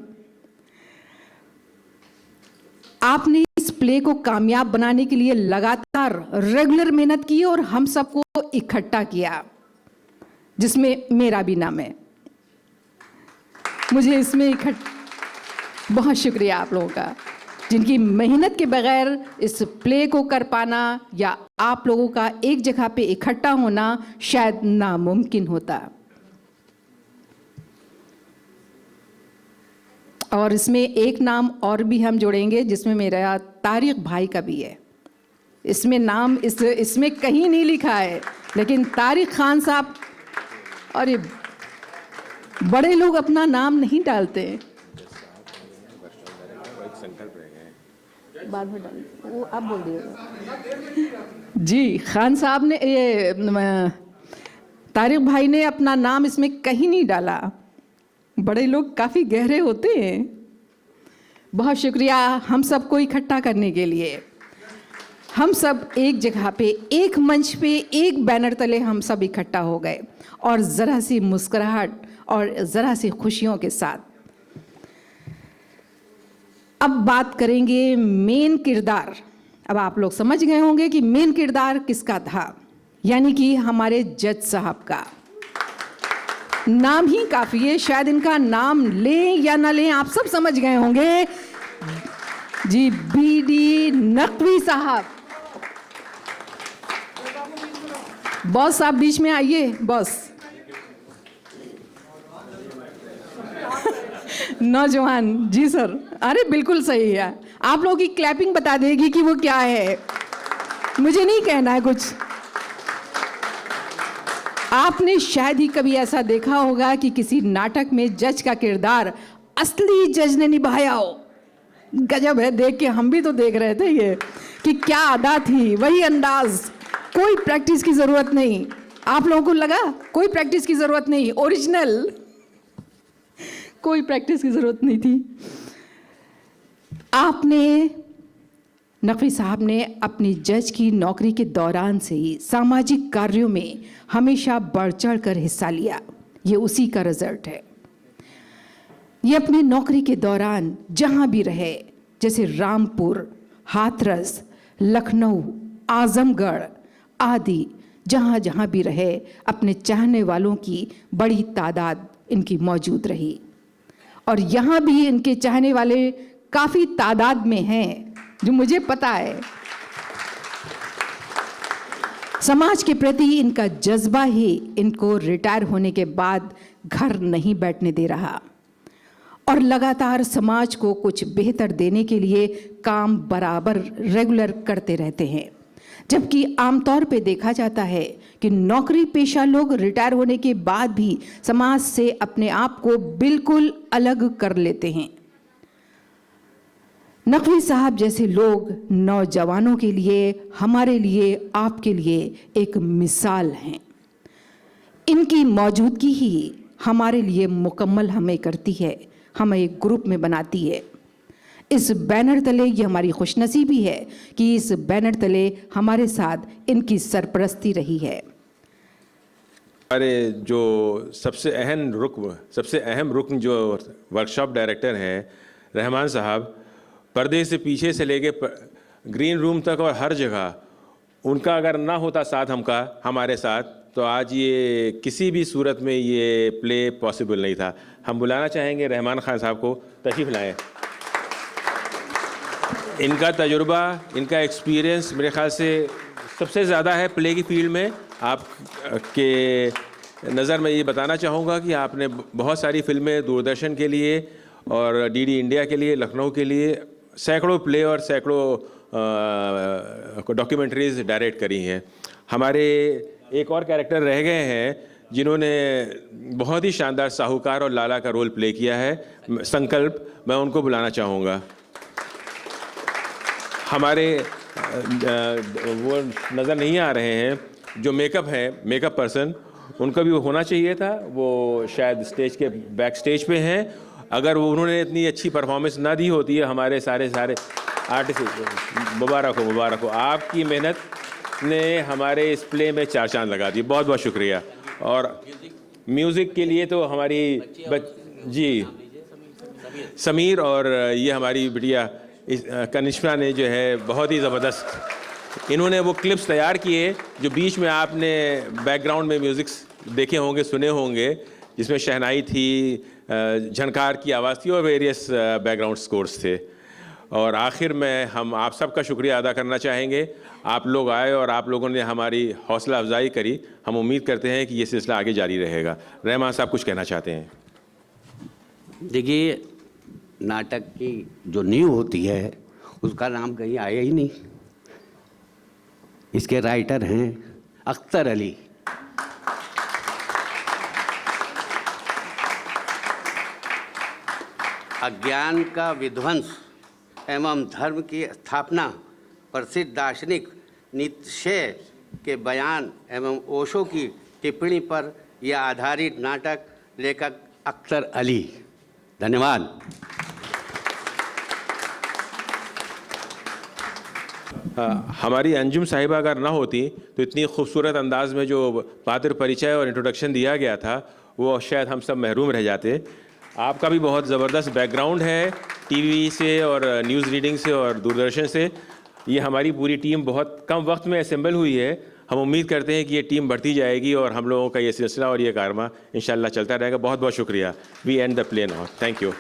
आपने इस प्ले को कामयाब बनाने के लिए लगातार रेगुलर मेहनत की और हम सबको इकट्ठा किया, जिसमें मेरा भी नाम है। मुझे इसमें बहुत शुक्रिया आप लोगों का, जिनकी मेहनत के बगैर इस प्ले को कर पाना या आप लोगों का एक जगह पे इकट्ठा होना शायद नामुमकिन होता। और इसमें एक नाम और भी हम जोड़ेंगे, जिसमें मेरा तारिक भाई का भी है। इसमें नाम इसमें कहीं नहीं लिखा है, लेकिन तारिक खान साहब, और ये बड़े लोग अपना नाम नहीं डालते, बाद में डाल, वो आप बोल दिए जी। खान साहब ने, ये तारिक भाई ने अपना नाम इसमें कहीं नहीं डाला। बड़े लोग काफ़ी गहरे होते हैं। बहुत शुक्रिया हम सबको इकट्ठा करने के लिए। हम सब एक जगह पे, एक मंच पे, एक बैनर तले हम सब इकट्ठा हो गए और ज़रा सी मुस्कुराहट और ज़रा सी खुशियों के साथ। अब बात करेंगे मेन किरदार। अब आप लोग समझ गए होंगे कि मेन किरदार किसका था, यानी कि हमारे जज साहब का। नाम ही काफ़ी है, शायद इनका नाम लें या ना लें आप सब समझ गए होंगे जी। बीडी नकवी साहब। बॉस आप बीच में आइए, बॉस। नौजवान, जी सर, अरे बिल्कुल सही है। आप लोगों की क्लैपिंग बता देगी कि वो क्या है, मुझे नहीं कहना है कुछ। आपने शायद ही कभी ऐसा देखा होगा कि किसी नाटक में जज का किरदार असली जज ने निभाया हो। गजब है, देख के हम भी तो देख रहे थे ये कि क्या अदा थी, वही अंदाज, कोई प्रैक्टिस की ज़रूरत नहीं। आप लोगों को लगा कोई प्रैक्टिस की ज़रूरत नहीं, ओरिजिनल, कोई प्रैक्टिस की ज़रूरत नहीं थी। आपने, नकवी साहब ने अपनी जज की नौकरी के दौरान से ही सामाजिक कार्यों में हमेशा बढ़ चढ़ कर हिस्सा लिया। ये उसी का रिजल्ट है। ये अपनी नौकरी के दौरान जहाँ भी रहे, जैसे रामपुर, हाथरस, लखनऊ, आजमगढ़ आदि जहाँ जहाँ भी रहे, अपने चाहने वालों की बड़ी तादाद इनकी मौजूद रही। और यहाँ भी इनके चाहने वाले काफ़ी तादाद में हैं, जो मुझे पता है। समाज के प्रति इनका जज्बा ही इनको रिटायर होने के बाद घर नहीं बैठने दे रहा और लगातार समाज को कुछ बेहतर देने के लिए काम बराबर रेगुलर करते रहते हैं। जबकि आमतौर पे देखा जाता है कि नौकरी पेशा लोग रिटायर होने के बाद भी समाज से अपने आप को बिल्कुल अलग कर लेते हैं। नकवी साहब जैसे लोग नौजवानों के लिए, हमारे लिए, आपके लिए एक मिसाल हैं। इनकी मौजूदगी ही हमारे लिए मुकम्मल हमें करती है, हमें एक ग्रुप में बनाती है। इस बैनर तले ये हमारी खुशनसीबी है कि इस बैनर तले हमारे साथ इनकी सरपरस्ती रही है। हमारे जो सबसे अहम रुकन जो वर्कशॉप डायरेक्टर हैं रहमान साहब, पर्दे से पीछे से लेके ग्रीन रूम तक और हर जगह उनका अगर ना होता साथ हमारे साथ, तो आज ये किसी भी सूरत में ये प्ले पॉसिबल नहीं था। हम बुलाना चाहेंगे रहमान खान साहब को, तशरीफ़ लाएं। इनका तजुर्बा, इनका एक्सपीरियंस मेरे ख़्याल से सबसे ज़्यादा है प्ले की फील्ड में। आपके नज़र में ये बताना चाहूँगा कि आपने बहुत सारी फिल्में दूरदर्शन के लिए और डीडी इंडिया के लिए, लखनऊ के लिए सैकड़ों प्ले और सैकड़ों डॉक्यूमेंट्रीज़ डायरेक्ट करी हैं। हमारे एक और कैरेक्टर रह गए हैं जिन्होंने बहुत ही शानदार साहूकार और लाला का रोल प्ले किया है, संकल्प। मैं उनको बुलाना चाहूँगा। हमारे वो नज़र नहीं आ रहे हैं जो मेकअप पर्सन, उनका भी होना चाहिए था। वो शायद स्टेज के बैक स्टेज पे हैं। अगर उन्होंने इतनी अच्छी परफॉर्मेंस ना दी होती है, हमारे सारे आर्टिस्ट, मुबारक हो। आपकी मेहनत ने हमारे इस प्ले में 4 चांद लगा दी। बहुत बहुत शुक्रिया। और म्यूज़िक के लिए तो हमारी जी समीर और ये हमारी बिटिया कनिष्का ने जो है बहुत ही ज़बरदस्त, इन्होंने वो क्लिप्स तैयार किए जो बीच में आपने बैकग्राउंड में म्यूज़िक देखे होंगे, सुने होंगे, जिसमें शहनाई थी, झनकार की आवाज़ थी और वेरियस बैकग्राउंड स्कोर्स थे। और आखिर में हम आप सबका शुक्रिया अदा करना चाहेंगे। आप लोग आए और आप लोगों ने हमारी हौसला अफजाई करी। हम उम्मीद करते हैं कि ये सिलसिला आगे जारी रहेगा। रहमान साहब कुछ कहना चाहते हैं? देखिए, नाटक की जो नींव होती है उसका नाम कहीं आया ही नहीं। इसके राइटर हैं अख्तर अली। अज्ञान का विध्वंस एवं धर्म की स्थापना, प्रसिद्ध दार्शनिक नीत्शे के बयान एवं ओशो की टिप्पणी पर यह आधारित नाटक लेखक अख्तर अली। धन्यवाद। हमारी अंजुम साहिबा अगर ना होती तो इतनी खूबसूरत अंदाज में जो पात्र परिचय और इंट्रोडक्शन दिया गया था वो शायद हम सब महरूम रह जाते। आपका भी बहुत ज़बरदस्त बैकग्राउंड है टीवी से और न्यूज़ रीडिंग से और दूरदर्शन से। ये हमारी पूरी टीम बहुत कम वक्त में असेंबल हुई है। हम उम्मीद करते हैं कि ये टीम बढ़ती जाएगी और हम लोगों का ये सिलसिला और ये कारवा इंशाल्लाह चलता रहेगा। बहुत बहुत शुक्रिया। We end the play now. Thank you.